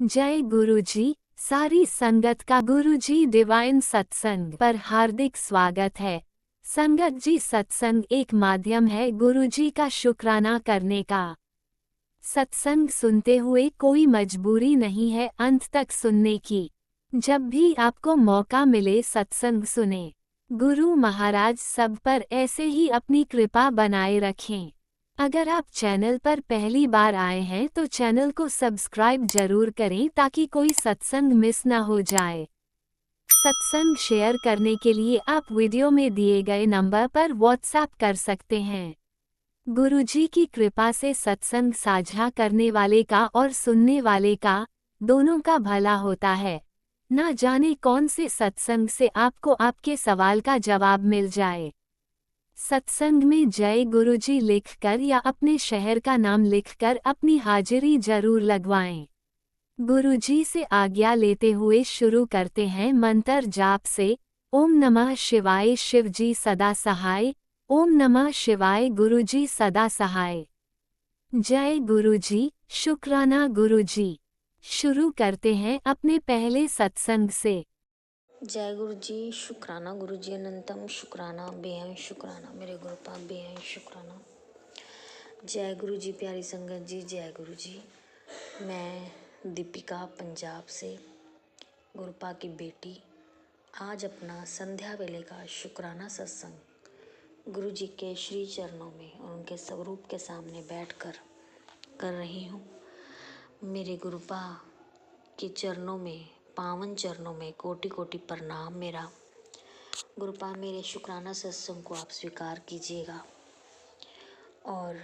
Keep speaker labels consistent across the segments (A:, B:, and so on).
A: जय गुरुजी। सारी संगत का गुरुजी डिवाइन सत्संग पर हार्दिक स्वागत है। संगत जी, सत्संग एक माध्यम है गुरुजी का शुक्राना करने का। सत्संग सुनते हुए कोई मजबूरी नहीं है अंत तक सुनने की। जब भी आपको मौका मिले सत्संग सुने। गुरु महाराज सब पर ऐसे ही अपनी कृपा बनाए रखें। अगर आप चैनल पर पहली बार आए हैं तो चैनल को सब्सक्राइब जरूर करें ताकि कोई सत्संग मिस ना हो जाए। सत्संग शेयर करने के लिए आप वीडियो में दिए गए नंबर पर व्हाट्सएप कर सकते हैं। गुरुजी की कृपा से सत्संग साझा करने वाले का और सुनने वाले का दोनों का भला होता है। ना जाने कौन से सत्संग से आपको आपके सवाल का जवाब मिल जाए। सत्संग में जय गुरुजी लिखकर या अपने शहर का नाम लिखकर अपनी हाजिरी जरूर लगवाएं। गुरुजी से आज्ञा लेते हुए शुरू करते हैं मंत्र जाप से। ओम नमः शिवाय शिवजी सदा सहाय। ओम नमः शिवाय गुरुजी सदा सहाय। जय गुरुजी, शुक्राना गुरुजी। शुरू करते हैं अपने पहले सत्संग से।
B: जय गुरु जी, शुक्राना गुरु जी अनंतम, शुक्राना बेहद शुक्राना मेरे गुरुपा बेहद शुक्राना। जय गुरु जी, प्यारी संगत जी, जय गुरु जी। मैं दीपिका पंजाब से गुरुपा की बेटी आज अपना संध्या वेले का शुक्राना सत्संग गुरु जी के श्री चरणों में और उनके स्वरूप के सामने बैठकर कर रही हूँ। मेरे गुरुपा के चरणों में, पावन चरणों में कोटि कोटि प्रणाम मेरा। गुरुपा, मेरे शुक्राना सत्संग को आप स्वीकार कीजिएगा और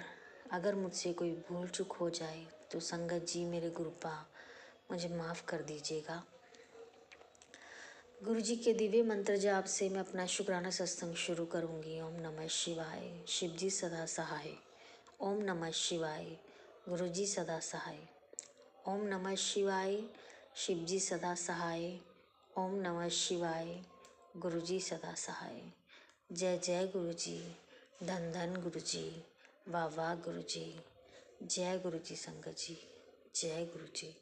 B: अगर मुझसे कोई भूल चूक हो जाए तो संगत जी, मेरे गुरुपा, मुझे माफ़ कर दीजिएगा। गुरु जी के दिव्य मंत्र जाप से मैं अपना शुक्राना सत्संग शुरू करूंगी। ओम नमः शिवाय, शिव जी सदा सहाय। ओम नमः शिवाय, गुरु जी सदा सहाय। ओम नमः शिवाय, शिव जी सदा सहाय। ओम नमः शिवाय, गुरु जी सदा सहाय। जय जय गुरु जी, धन धन गुरु जी, वाह वाह गुरु जी। जय गुरु जी संगत जी, जय गुरु जी।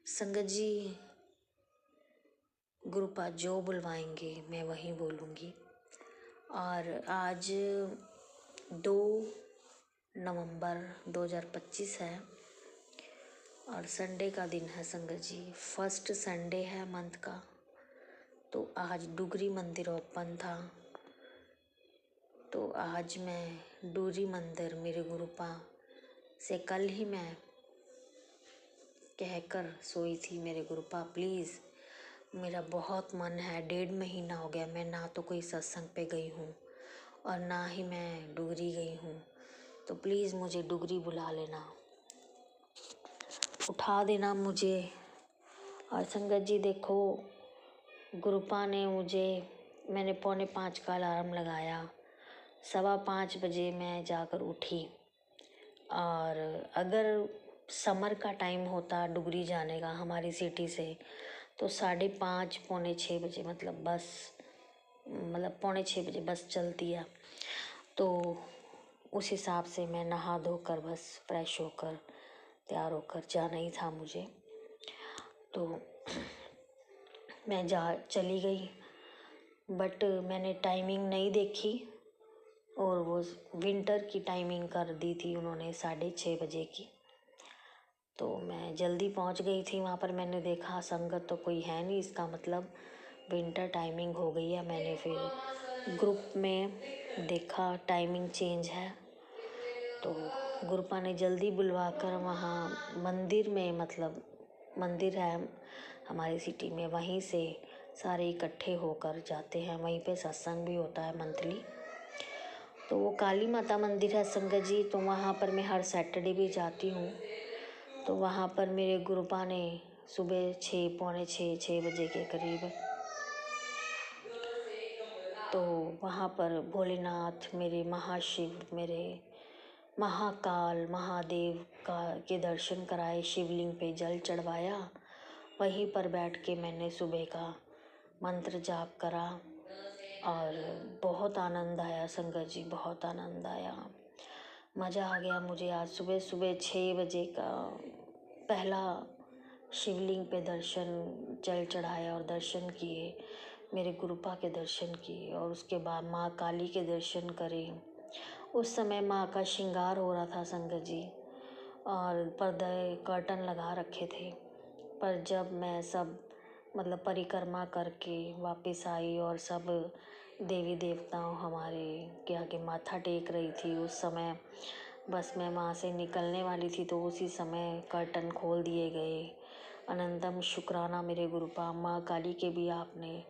B: संगत जी, गुरुपा जो बुलवाएंगे मैं वहीं बोलूँगी। और आज 2 नवंबर 2025 है और संडे का दिन है संगत जी। फर्स्ट संडे है मंथ का। तो आज डुगरी मंदिर ओपन था, तो आज मैं डुगरी मंदिर मेरे गुरुपा से कल ही मैं कहकर सोई थी, मेरे गुरुपा प्लीज़, मेरा बहुत मन है। 1.5 महीना हो गया मैं ना तो कोई सत्संग पे गई हूँ और ना ही मैं डुगरी गई हूँ, तो प्लीज़ मुझे डुगरी बुला लेना, उठा देना मुझे। और संगत जी देखो, गुरुपा ने मुझे, मैंने 4:45 का अलार्म लगाया, 5:15 बजे मैं जाकर उठी। और अगर समर का टाइम होता डुगरी जाने का हमारी सिटी से, तो 5:30 पौने 6 बजे मतलब 5:45 बजे बस चलती है। तो उस हिसाब से मैं नहा धोकर बस फ्रेश होकर तैयार होकर जाना ही था मुझे। तो मैं चली गई, बट मैंने टाइमिंग नहीं देखी और वो विंटर की टाइमिंग कर दी थी उन्होंने 6:30 बजे की। तो मैं जल्दी पहुंच गई थी वहाँ पर। मैंने देखा संगत तो कोई है नहीं, इसका मतलब विंटर टाइमिंग हो गई है। मैंने फिर ग्रुप में देखा टाइमिंग चेंज है, तो गुरुपा ने जल्दी बुलवा कर वहाँ मंदिर में, मतलब मंदिर है हमारी सिटी में, वहीं से सारे इकट्ठे होकर जाते हैं। वहीं पे सत्संग भी होता है मंथली। तो वो काली माता मंदिर है संगत जी, तो वहाँ पर मैं हर सैटरडे भी जाती हूँ। तो वहाँ पर मेरे गुरुपा ने सुबह 6 पौने 6 बजे के करीब, तो वहाँ पर भोलेनाथ, मेरे महाशिव, मेरे महाकाल महादेव का के दर्शन कराए, शिवलिंग पे जल चढ़वाया। वहीं पर बैठ के मैंने सुबह का मंत्र जाप करा और बहुत आनंद आया संगत जी, बहुत आनंद आया, मज़ा आ गया मुझे। आज सुबह सुबह 6 बजे का पहला शिवलिंग पे दर्शन जल चढ़ाया और दर्शन किए, मेरे गुरुपा के दर्शन किए और उसके बाद माँ काली के दर्शन करे। उस समय माँ का श्रृंगार हो रहा था संगत जी, और पर्दे कर्टन लगा रखे थे। पर जब मैं सब मतलब परिक्रमा करके वापस आई और सब देवी देवताओं हमारे के आगे माथा टेक रही थी, उस समय बस मैं वहाँ से निकलने वाली थी तो उसी समय कर्टन खोल दिए गए। अनंतम शुक्राना मेरे गुरुपा, माँ काली के भी आपने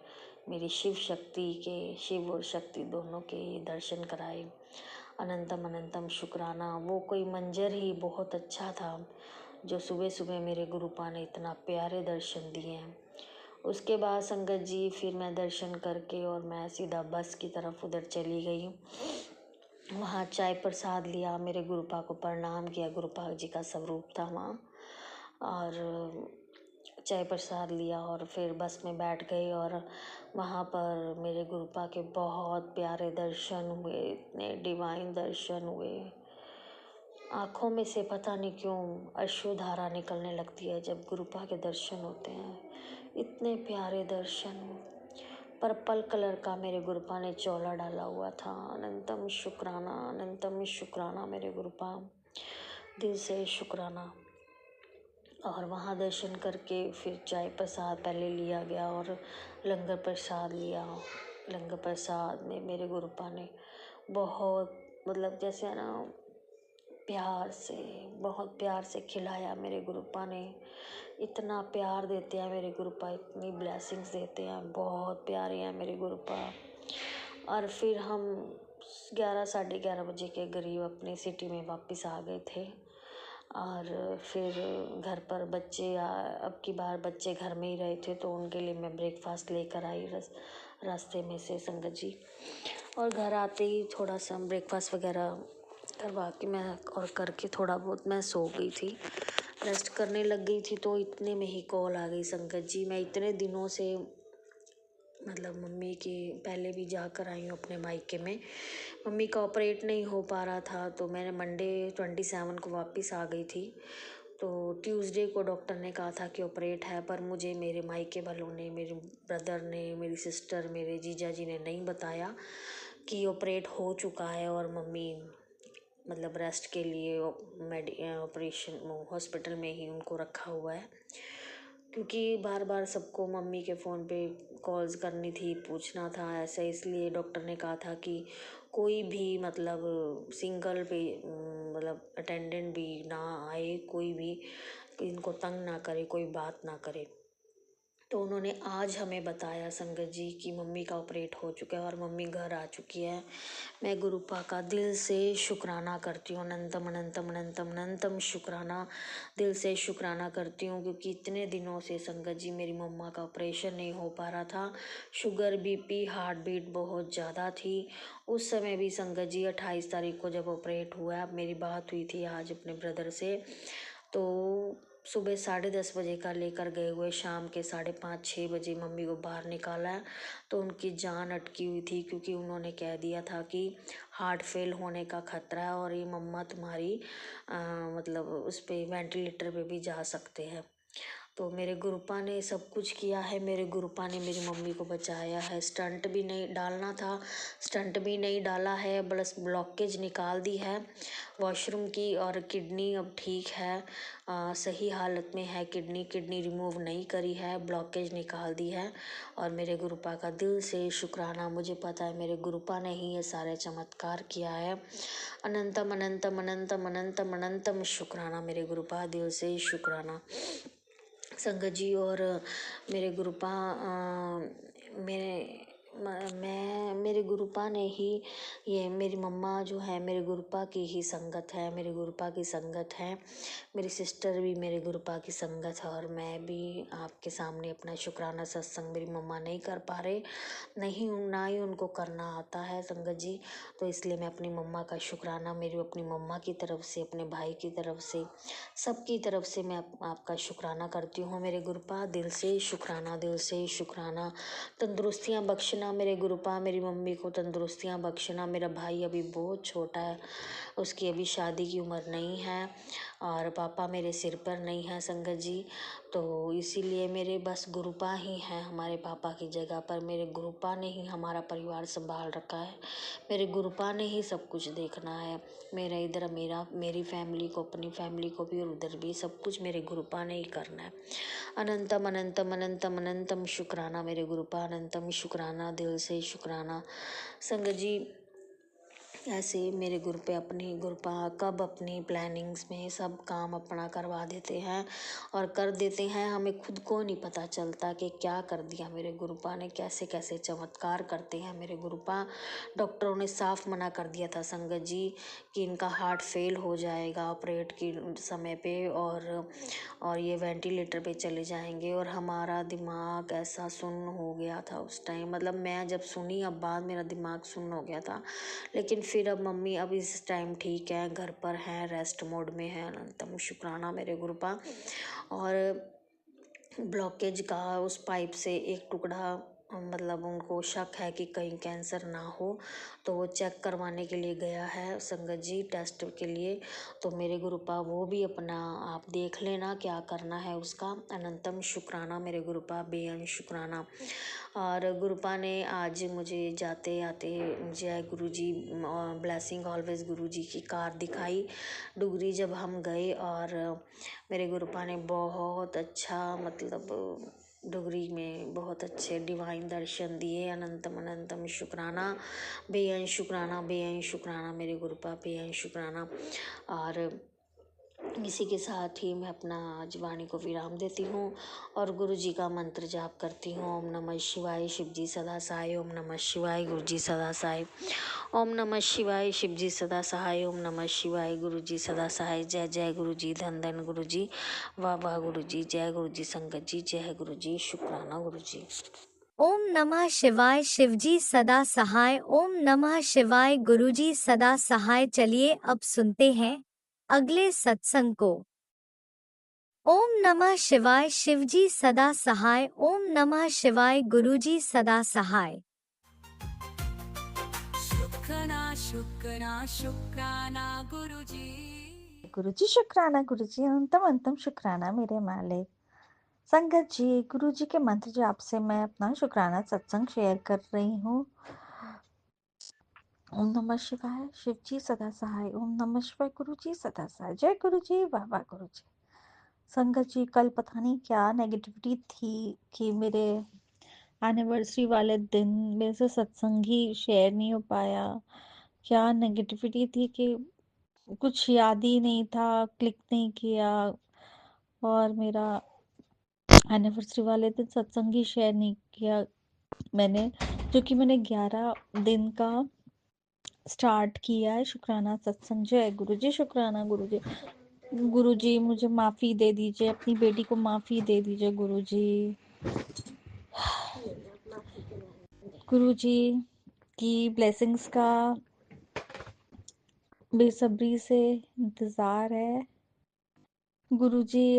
B: मेरी शिव शक्ति के, शिव और शक्ति दोनों के दर्शन कराए। अनंतम अनंतम शुक्राना। वो कोई मंजर ही बहुत अच्छा था जो सुबह सुबह मेरे गुरुपा ने इतना प्यारे दर्शन दिए हैं। उसके बाद संगत जी फिर मैं दर्शन करके और मैं सीधा बस की तरफ उधर चली गई। वहाँ चाय प्रसाद लिया, मेरे गुरुपा को प्रणाम किया, गुरुपा जी का स्वरूप था वहाँ, और चाय प्रसाद लिया और फिर बस में बैठ गई। और वहाँ पर मेरे गुरुपा के बहुत प्यारे दर्शन हुए, इतने डिवाइन दर्शन हुए। आँखों में से पता नहीं क्यों अश्रुधारा निकलने लगती है जब गुरुपा के दर्शन होते हैं। इतने प्यारे दर्शन। पर्पल कलर का मेरे गुरुपा ने चोला डाला हुआ था। अनंतम शुक्राना मेरे गुरुपा, दिल से शुक्राना। और वहाँ दर्शन करके फिर चाय प्रसाद पहले लिया गया और लंगर प्रसाद लिया। लंगर प्रसाद में मेरे गुरुपा ने बहुत मतलब जैसे है ना प्यार से, बहुत प्यार से खिलाया। मेरे गुरुपा ने इतना प्यार देते हैं मेरे गुरुपा, इतनी ब्लेसिंग्स देते हैं, बहुत प्यारे हैं मेरे गुरुपा। और फिर हम 11 साढ़े 11 बजे के करीब अपनी सिटी में वापस आ गए थे। और फिर घर पर बच्चे अब की बार बच्चे घर में ही रहे थे तो उनके लिए मैं ब्रेकफास्ट लेकर आई रास्ते में से संगत जी। और घर आते ही थोड़ा सा ब्रेकफास्ट वगैरह करवा के मैं और करके थोड़ा बहुत मैं सो गई थी, रेस्ट करने लग गई थी। तो इतने में ही कॉल आ गई संगत जी। मैं इतने दिनों से मतलब मम्मी के पहले भी जाकर आई हूँ अपने मायके में, मम्मी का ऑपरेट नहीं हो पा रहा था तो मैंने मंडे 27 को वापस आ गई थी। तो ट्यूसडे को डॉक्टर ने कहा था कि ऑपरेट है, पर मुझे मेरे मायके वालों ने, मेरे ब्रदर ने, मेरी सिस्टर, मेरे जीजा जी ने नहीं बताया कि ऑपरेट हो चुका है और मम्मी मतलब रेस्ट के लिए ऑपरेशन हॉस्पिटल में ही उनको रखा हुआ है। क्योंकि बार बार सबको मम्मी के फ़ोन पे कॉल्स करनी थी, पूछना था ऐसा, इसलिए डॉक्टर ने कहा था कि कोई भी मतलब सिंगल पे मतलब अटेंडेंट भी ना आए, कोई भी इनको तंग ना करे, कोई बात ना करे। तो उन्होंने आज हमें बताया संगत जी कि मम्मी का ऑपरेट हो चुका है और मम्मी घर आ चुकी है। मैं गुरुपा का दिल से शुक्राना करती हूँ, अनंतम अनंतम अनंतम अनंतम शुक्राना, दिल से शुक्राना करती हूँ। क्योंकि इतने दिनों से संगत जी मेरी मम्मा का ऑपरेशन नहीं हो पा रहा था, शुगर, बीपी, हार्ट बीट बहुत ज़्यादा थी। उस समय भी संगत जी 28 तारीख को जब ऑपरेट हुआ है, अब मेरी बात हुई थी आज अपने ब्रदर से, तो सुबह 10:30 बजे का लेकर गए हुए शाम के 5:30-6 बजे मम्मी को बाहर निकाला है। तो उनकी जान अटकी हुई थी क्योंकि उन्होंने कह दिया था कि हार्ट फेल होने का खतरा है और ये मम्मा तुम्हारी मतलब उस पे वेंटिलेटर पे भी जा सकते हैं। तो मेरे गुरुपा ने सब कुछ किया है, मेरे गुरुपा ने मेरी मम्मी को बचाया है। स्टंट भी नहीं डालना था, स्टंट भी नहीं डाला है, बस ब्लॉकेज निकाल दी है वॉशरूम की। और किडनी अब ठीक है, सही हालत में है किडनी रिमूव नहीं करी है, ब्लॉकेज निकाल दी है। और मेरे गुरुपा का दिल से शुक्राना, मुझे पता है मेरे गुरुपा ने ही ये सारे चमत्कार किया है। अनंतम अनंतम अनंतम अनंतम अनंतम शुक्राना मेरे गुरुपा, दिल से शुक्राना संगत जी। और मेरे गुरुपा मेरे गुरुपा ने ही ये मेरी मम्मा जो है मेरे गुरुपा की ही संगत है, मेरे गुरुपा की संगत है। मेरी सिस्टर भी मेरे गुरुपा की संगत है और मैं भी आपके सामने अपना शुक्राना सत्संग मेरी मम्मा नहीं कर पा रहे, नहीं ना ही उनको करना आता है संगत जी। तो इसलिए मैं अपनी मम्मा का शुक्राना, मेरी अपनी मम्मा की तरफ से, अपने भाई की तरफ से, सबकी तरफ से मैं आपका शुक्राना करती हूँ मेरे गुरुपा, दिल से शुक्राना, दिल से शुक्राना। तंदुरुस्तियाँ बख्शना हमेशा मेरे गुरुपा मेरी मम्मी को तंदुरुस्तियाँ बख्शना। मेरा भाई अभी बहुत छोटा है, उसकी अभी शादी की उम्र नहीं है, और पापा मेरे सिर पर नहीं है संगत जी। तो इसीलिए मेरे बस गुरुपा ही हैं हमारे पापा की जगह पर। मेरे गुरुपा ने ही हमारा परिवार संभाल रखा है, मेरे गुरुपा ने ही सब कुछ देखना है। मेरा इधर मेरी फैमिली को, अपनी फैमिली को भी, और उधर भी सब कुछ मेरे गुरुपा ने ही करना है। अनंतम अनंतम अनंतम अनंतम शुक्राना मेरे गुरुपा, अनंतम शुक्राना, दिल से शुक्राना संगत जी। ऐसे मेरे गुरुपा कब अपनी प्लानिंग्स में सब काम अपना करवा देते हैं और कर देते हैं, हमें खुद को नहीं पता चलता कि क्या कर दिया मेरे गुरुपा ने, कैसे कैसे चमत्कार करते हैं मेरे गुरुपा। डॉक्टरों ने साफ मना कर दिया था संगत जी कि इनका हार्ट फेल हो जाएगा ऑपरेट के समय पे, और ये वेंटिलेटर पे चले जाएंगे। और हमारा दिमाग ऐसा सुन्न हो गया था उस टाइम, मतलब मैं जब सुनी अब बाद मेरा दिमाग सुन्न हो गया था। लेकिन फिर अब मम्मी अब इस टाइम ठीक है, घर पर हैं, रेस्ट मोड में है। अनंतम शुक्राना मेरे गुरुपा। और ब्लॉकेज का उस पाइप से एक टुकड़ा, मतलब उनको शक है कि कहीं कैंसर ना हो, तो वो चेक करवाने के लिए गया है संगत जी, टेस्ट के लिए। तो मेरे गुरुपा वो भी अपना आप देख लेना क्या करना है उसका। अनंतम शुक्राना मेरे गुरुपा, बेअंत शुक्राना। और गुरुपा ने आज मुझे जाते आते जय गुरु जी, ब्लेसिंग ऑलवेज गुरु जी की कार दिखाई डुगरी जब हम गए। और मेरे गुरुपा ने बहुत अच्छा, मतलब डुगरी में बहुत अच्छे डिवाइन दर्शन दिए। अनंतम अनंतम शुक्राना, बेअंत शुक्राना, बेअंत शुक्राना मेरे गुरुपा, बेअंत शुक्राना। और इसी के साथ ही मैं अपना आज वाणी को विराम देती हूँ और गुरु जी का मंत्र जाप करती हूँ। ओम नमः शिवाय, शिव जी सदा सहाय। ओम नमः शिवाय, गुरु जी सदा सहाय। ओम नमः शिवाय, शिव जी सदा सहाय। ओम नमः शिवाय, गुरु जी सदा सहाय। जय जय गुरु जी, धन धन गुरु जी, वाह वाह गुरु जी, जय गुरु जी संगत जी, जय गुरु जी, शुक्राना गुरु जी।
A: ओम नमः शिवाय, शिवजी सदा सहाय। ओम नमः शिवाय, गुरुजी सदा सहाय। चलिए अब सुनते हैं अगले सत्संग को। ओम नमः शिवाय, शिवजी सदा सहाय। ओम नमः शिवाय, गुरुजी सदा सहाय।
C: शुक्राना शुक्राना शुक्राना गुरुजी।
D: गुरुजी शुक्राना, गुरुजी अंतम अंतम शुक्राना मेरे मालिक। संगत जी, गुरुजी के मंत्र जाप से मैं अपना शुक्राना सत्संग शेयर कर रही हूँ। ओम नमः शिवाय, शिव जी सदा सहाय। ओम नमः शिवाय, गुरुजी सदा सहाय। जय गुरुजी, वाह वाह गुरुजी। संगत जी, कल पता नहीं क्या नेगेटिविटी थी कि मेरे एनिवर्सरी वाले दिन मेरे से सत्संग ही शेयर नहीं हो पाया। क्या नेगेटिविटी थी कि कुछ याद ही नहीं था, क्लिक नहीं किया, और मेरा एनिवर्सरी वाले दिन सत्संग ही शेयर नहीं किया मैंने, जो कि मैंने 11 दिन का स्टार्ट किया है शुक्राना सत्संग। जय गुरुजी, शुक्राना गुरुजी। गुरुजी मुझे माफ़ी दे दीजिए, अपनी बेटी को माफ़ी दे दीजिए गुरुजी। गुरुजी की ब्लेसिंग्स का बेसब्री से इंतज़ार है। गुरुजी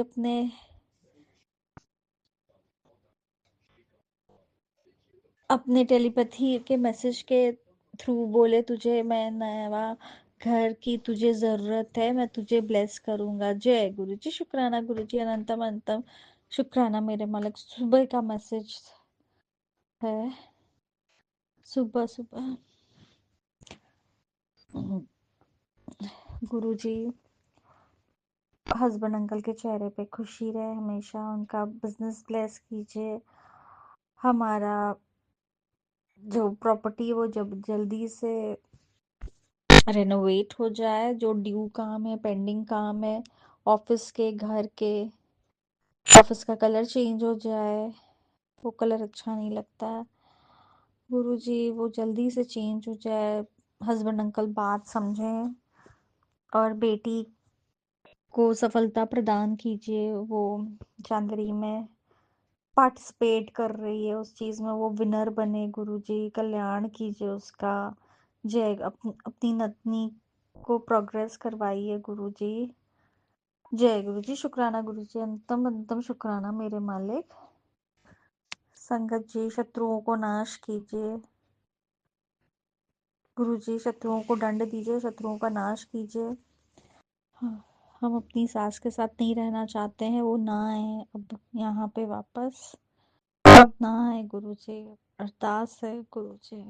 D: अपने टेलीपैथी के मैसेज के थ्रू बोले, तुझे मैं नया घर की तुझे ज़रूरत है, मैं तुझे ब्लेस करूँगा। जय गुरुजी, शुक्राना गुरुजी, अनंतम अनंतम शुक्राना मेरे मालिक। सुबह का मैसेज है, सुबह सुबह। गुरुजी हस्बैंड अंकल के चेहरे पे खुशी रहे हमेशा, उनका बिजनेस ब्लेस कीजिए। हमारा जो प्रॉपर्टी वो जब जल्दी से रेनोवेट हो जाए, जो ड्यू काम है, पेंडिंग काम है, ऑफिस के, घर के, ऑफिस का कलर चेंज हो जाए, वो कलर अच्छा नहीं लगता है गुरुजी, वो जल्दी से चेंज हो जाए। हस्बैंड अंकल बात समझें और बेटी को सफलता प्रदान कीजिए। वो जानवरी में पार्टिसिपेट कर रही है उस चीज़ में, वो विनर बने गुरुजी, कल्याण कीजिए उसका। जय अपनी नतनी को प्रोग्रेस करवाइए गुरुजी। जय गुरुजी, शुक्राना गुरुजी, अंतम अंतम शुक्राना मेरे मालिक। संगत जी शत्रुओं को नाश कीजिए। गुरु जी शत्रुओं को दंड दीजिए, शत्रुओं का नाश कीजिए। हम अपनी सास के साथ नहीं रहना चाहते हैं, वो ना आए अब यहाँ पे वापस, अब ना आए गुरु जी, अरदास है गुरु जी,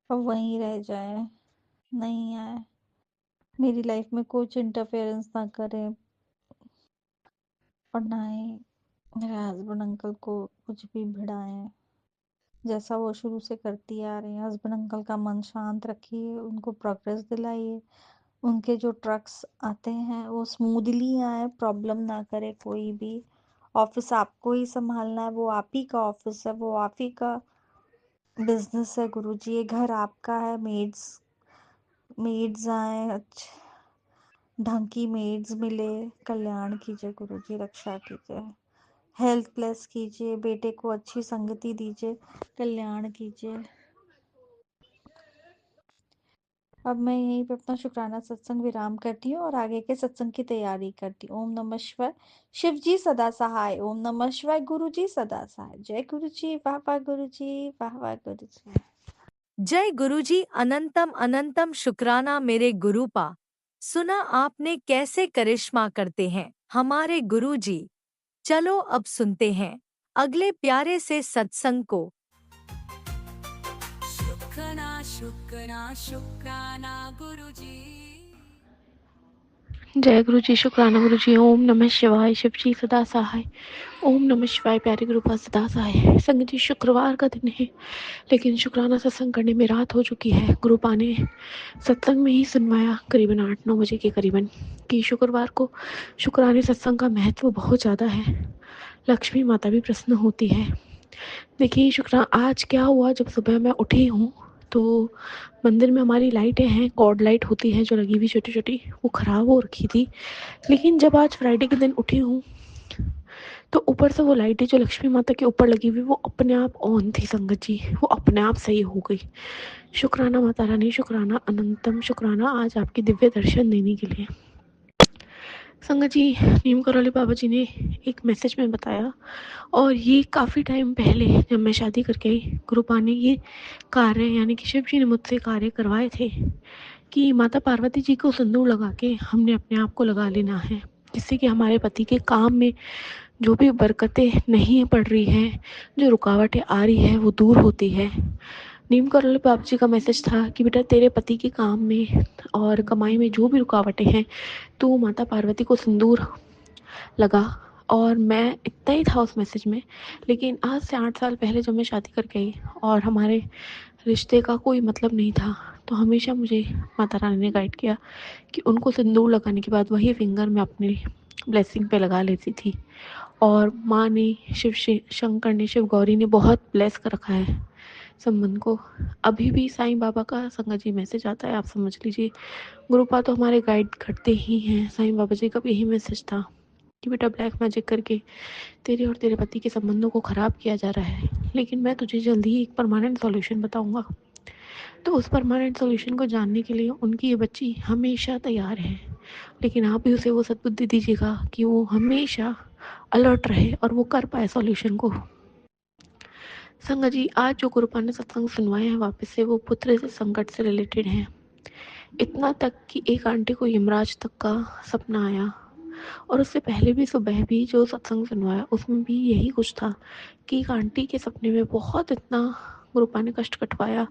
D: अब वहीं रह जाए, नहीं आए, मेरी लाइफ में कुछ इंटरफेरेंस ना करे, और ना ही मेरे हस्बैंड अंकल को कुछ भी भिड़ाएं, जैसा वो शुरू से करती आ रही है। हस्बैंड अंकल का मन शांत रखिए, उनको प्रोग्रेस दिलाइए, उनके जो ट्रक्स आते हैं वो स्मूथली आए, प्रॉब्लम ना करे कोई भी। ऑफिस आपको ही संभालना है, वो आप ही का ऑफिस है, वो आप ही का बिजनेस है गुरु जी, ये घर आपका है। मेड्स आए, अच्छे ढंग की मेड्स मिले, कल्याण कीजिए गुरु जी, रक्षा कीजिए, हेल्थ प्लस कीजिए, बेटे को अच्छी संगति दीजिए, कल्याण कीजिए। अब मैं यहीं पे अपना शुक्राना सत्संग विराम करती हूँ और आगे के सत्संग की तैयारी करती हूँ। ओम नमः शिवाय। शिव जी सदा सहाय। ओम नमः शिवाय। गुरु जी सदा सहाय। जय गुरु जी, वाह वाह गुरु जी, वाह वाह गुरु जी।
A: जय गुरुजी। अनंतम अनंतम शुक्राना मेरे गुरुपा। सुना आपने कैसे करिश्मा करते हैं हमारे गुरुजी। चलो अब सुनते हैं अगले प्यारे से सत्संग को।
C: शुक्राना शुक्राना शुक्राना गुरुजी।
E: जय गुरु जी, शुक्राना गुरु जी। ओम नमः शिवाय। शिव जी सदा सहाय। ओम नमः शिवाय। प्यारे गुरुपा सदा सहाय। संगत जी, शुक्रवार का दिन है, लेकिन शुक्राना सत्संग करने में रात हो चुकी है। गुरुपा ने सत्संग में ही सुनवाया करीबन 8-9 बजे के करीबन कि शुक्रवार को शुक्राने सत्संग का महत्व बहुत ज़्यादा है, लक्ष्मी माता भी प्रसन्न होती है। देखिए आज क्या हुआ, जब सुबह मैं उठी हूँ तो मंदिर में हमारी लाइटें हैं, कॉर्ड लाइट होती है जो लगी हुई छोटी छोटी, वो ख़राब हो रखी थी। लेकिन जब आज फ्राइडे के दिन उठी हूँ तो ऊपर से वो लाइटें जो लक्ष्मी माता के ऊपर लगी हुई वो अपने आप ऑन थी। संगत जी, वो अपने आप सही हो गई। शुक्राना माता रानी, शुक्राना, अनंतम शुक्राना आज आपके दिव्य दर्शन देने के लिए। संगत जी, नीम करौली बाबा जी ने एक मैसेज में बताया, और ये काफ़ी टाइम पहले जब मैं शादी करके आई, गुरुपा ने ये कार्य यानी कि शिव जी ने मुझसे कार्य करवाए थे कि माता पार्वती जी को सिंदूर लगा के हमने अपने आप को लगा लेना है, जिससे कि हमारे पति के काम में जो भी बरकतें नहीं पड़ रही हैं, जो रुकावटें आ रही है, वो दूर होती है। नीम करौली बाबा जी का मैसेज था कि बेटा, तेरे पति के काम में और कमाई में जो भी रुकावटें हैं, तो माता पार्वती को सिंदूर लगा। और मैं इतना ही था उस मैसेज में। लेकिन आज से 8 साल पहले जब मैं शादी करके आई और हमारे रिश्ते का कोई मतलब नहीं था, तो हमेशा मुझे माता रानी ने गाइड किया कि उनको सिंदूर लगाने के बाद वही फिंगर मैं अपने ब्लेसिंग पे लगा लेती थी। और माँ ने, शंकर ने, शिव गौरी ने बहुत ब्लेस कर रखा है संबंध को। अभी भी साईं बाबा का संगत जी मैसेज आता है, आप समझ लीजिए। गुरुपा तो हमारे गाइड करते ही हैं। साईं बाबा जी का भी यही मैसेज था कि बेटा, ब्लैक मैजिक करके तेरे और तेरे पति के संबंधों को ख़राब किया जा रहा है, लेकिन मैं तुझे जल्दी ही एक परमानेंट सॉल्यूशन बताऊंगा। तो उस परमानेंट सॉल्यूशन को जानने के लिए उनकी ये बच्ची हमेशा तैयार है, लेकिन आप भी उसे वो सद्बुद्धि दीजिएगा कि वो हमेशा अलर्ट रहे और वो कर पाए सॉल्यूशन को। संगत जी, आज जो गुरुपा ने सत्संग सुनवाए हैं वापस से, वो पुत्र से संकट से रिलेटेड हैं। इतना तक कि एक आंटी को यमराज तक का सपना आया, और उससे पहले भी सुबह भी जो सत्संग सुनवाया उसमें भी यही कुछ था कि एक आंटी के सपने में बहुत इतना गुरुपा ने कष्ट कटवाया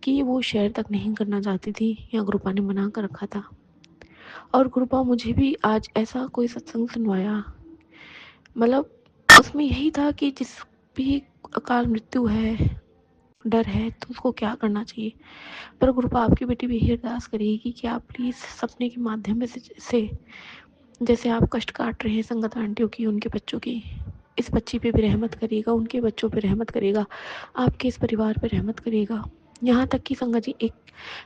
E: कि वो शेयर तक नहीं करना चाहती थी, या गुरुपा ने मना कर रखा था। और गुरुपा मुझे भी आज ऐसा कोई सत्संग सुनवाया, मतलब उसमें यही था कि जिस भी अकाल मृत्यु है, डर है, तो उसको क्या करना चाहिए। पर गुरुपा आपकी बेटी भी यही अरदास करेगी कि आप प्लीज़ सपने के माध्यम से जैसे आप कष्ट काट रहे हैं संगत आंटियों की, उनके बच्चों की, इस बच्ची पे भी रहमत करिएगा, उनके बच्चों पे रहमत करिएगा, आपके इस परिवार पे रहमत करिएगा। यहाँ तक कि संगत जी एक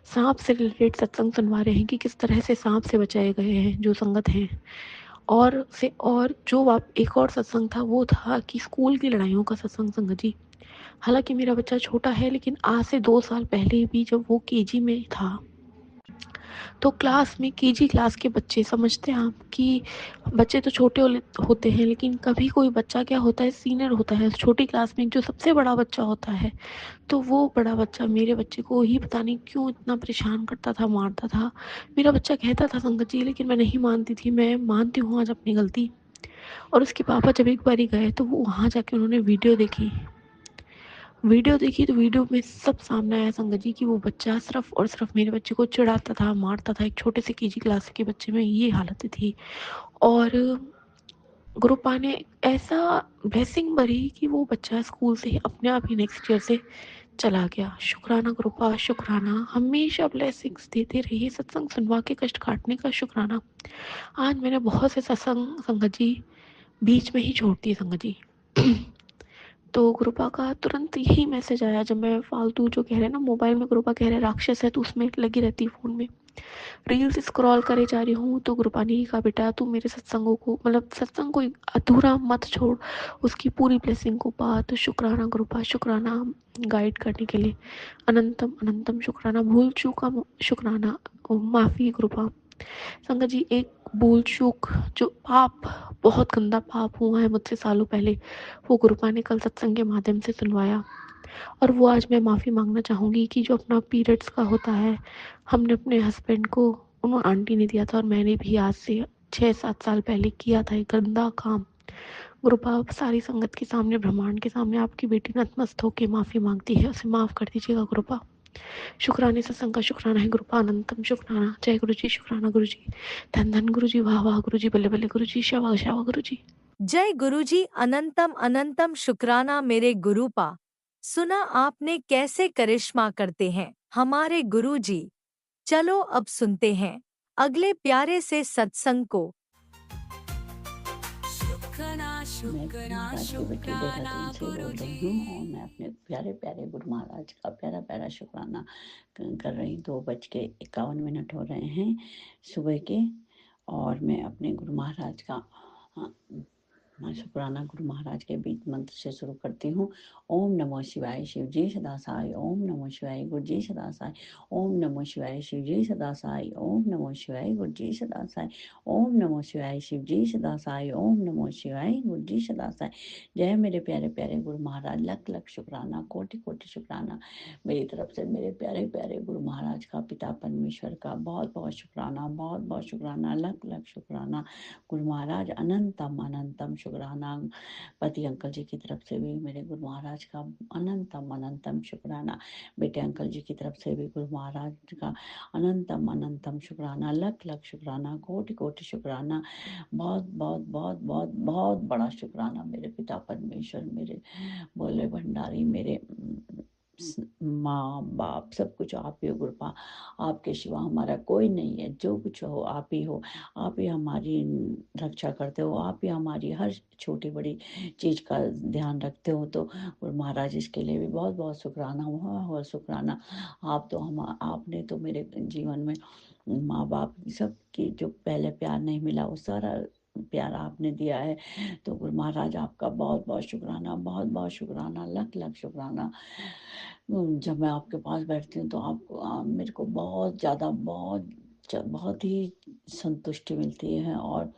E: सांप से रिलेटेड सत्संग सुनवा रहे हैं कि किस तरह से सांप से बचाए गए हैं जो संगत हैं। और जो आप एक और सत्संग था वो था कि स्कूल की लड़ाइयों का सत्संग। संगत जी, हालांकि मेरा बच्चा छोटा है, लेकिन आज से 2 साल पहले भी जब वो केजी में था तो क्लास में केजी क्लास के बच्चे, समझते हैं आप कि बच्चे तो छोटे होते हैं, लेकिन कभी कोई बच्चा क्या होता है, सीनियर होता है छोटी क्लास में, जो सबसे बड़ा बच्चा होता है, तो वो बड़ा बच्चा मेरे बच्चे को ही पता नहीं क्यों इतना परेशान करता था, मारता था। मेरा बच्चा कहता था संगत जी, लेकिन मैं नहीं मानती थी। मैं मानती हूँ आज अपनी गलती। और उसके पापा जब एक बारी गए तो वो वहाँ जाके उन्होंने वीडियो देखी तो वीडियो में सब सामने आया संगत जी कि वो बच्चा सिर्फ और सिर्फ मेरे बच्चे को चिढ़ाता था, मारता था। एक छोटे से केजी क्लास के बच्चे में ये हालत थी। और गुरुपा ने ऐसा ब्लेसिंग भरी कि वो बच्चा स्कूल से ही अपने आप ही नेक्स्ट ईयर से चला गया। शुक्राना गुरुपा, शुक्राना। हमेशा ब्लेसिंग्स देते रहिए, सत्संग सुनवा के कष्ट काटने का शुक्राना। आज मैंने बहुत से सत्संग संगत जी बीच में ही छोड़ दिए संगत जी। तो गुरुपा का तुरंत यही मैसेज आया, जब मैं फालतू जो कह रहे हैं ना, मोबाइल में गुरुपा कह रहे राक्षस है, तो उसमें लगी रहती फ़ोन में रील्स स्क्रॉल करे जा रही हूँ। तो गुरुपा ने ही कहा, बेटा तू मेरे सत्संगों को, मतलब सत्संग को अधूरा मत छोड़, उसकी पूरी ब्लेसिंग को पा। तो शुक्राना गुरुपा, शुक्राना गाइड करने के लिए। अनंतम अनंतम शुक्राना। भूल चूक का शुक्राना, माफ़ी गुरुपा। संगत जी, एक भूल चूक जो पाप, बहुत गंदा पाप हुआ है मुझसे सालों पहले, वो गुरुपा ने कल सत्संग के माध्यम से सुनवाया। और वो आज मैं माफ़ी मांगना चाहूँगी कि जो अपना पीरियड्स का होता है, हमने अपने हस्बैंड को, उन्होंने आंटी ने दिया था, और मैंने भी आज से 6-7 साल पहले किया था एक गंदा काम। गुरुपा सारी संगत के सामने, ब्रह्मांड के सामने आपकी बेटी नतमस्त होकर माफ़ी मांगती है, उसे माफ़ कर दीजिएगा गुरुपा। शुक्राने सत्संग का शुक्राना है गुरुपा, अनंतम शुक्राना। जय गुरु जी, शुक्राना गुरु जी, धन धन गुरु जी, वाह वाह गुरु जी, बल्ले बल्ले गुरु जी, शाबाश शाबाश गुरु जी।
F: जय गुरुजी, अनंतम अनंतम शुक्राना मेरे गुरुपा। सुना आपने कैसे करिश्मा करते हैं हमारे गुरुजी। चलो अब सुनते हैं अगले प्यारे से सत्संग को।
C: शुक्राना
G: मैं गुरु
C: शुक्राना
G: महाराज की बेटी
C: शुक्राना
G: देहरादून से बोल रही
C: गुरुजी।
G: हूँ और मैं अपने प्यारे प्यारे गुरु महाराज का प्यारा प्यारा शुक्राना कर रही हूँ। 2:51 हो रहे हैं सुबह के, और मैं अपने गुरु महाराज का मैं शुक्राना गुरु महाराज के बीच मंत्र से शुरू करती हूँ। ओम नमो शिवाय शिव जी सदा साई, ओम नमो शिवाय गुरु जी सदा साई, ओम नमो शिवाय शिव जी सदा साई, ओम नमो शिवाय गुरु जी सदा साई, ओम नमो शिवाय शिव जी सदा साई, ओम नमो शिवाय गुरु जी सदा साई। जय मेरे प्यारे प्यारे गुरु महाराज, लख लख शुक्राना, कोटि कोटि शुक्राना मेरी तरफ से। मेरे प्यारे प्यारे गुरु महाराज का, पिता परमेश्वर का बहुत बहुत शुक्राना, बहुत बहुत शुक्राना, लख लख शुक्राना। गुरु महाराज अनंतम अनंतम शुक्राना। पति अंकल जी की तरफ से भी मेरे गुरु महाराज का अनंतम अनंतम शुक्राना। बेटे अंकल जी की तरफ से भी गुरु महाराज का अनंतम अनंतम शुक्राना, लख लख शुक्राना, कोटि कोटि शुक्राना। बहुत बहुत बहुत बहुत बहुत बड़ा शुक्राना मेरे पिता परमेश्वर, मेरे भोले भंडारी, मेरे माँ बाप, सब कुछ आप ही हो गुरुपा। आपके सिवा हमारा कोई नहीं है। जो कुछ हो आप ही हो, आप ही हमारी रक्षा करते हो, आप ही हमारी हर छोटी बड़ी चीज का ध्यान रखते हो। तो गुरु महाराज इसके लिए भी बहुत बहुत शुक्राना हुआ शुक्राना। आप तो आपने तो मेरे जीवन में माँ बाप सबकी जो पहले प्यार नहीं मिला, वो सारा प्यार आपने दिया है। तो गुरु महाराज आपका बहुत बहुत शुक्राना, बहुत बहुत शुक्राना, लख लख शुक्राना। जब मैं आपके पास बैठती हूँ तो आपको मेरे को बहुत ज़्यादा बहुत ही संतुष्टि मिलती है और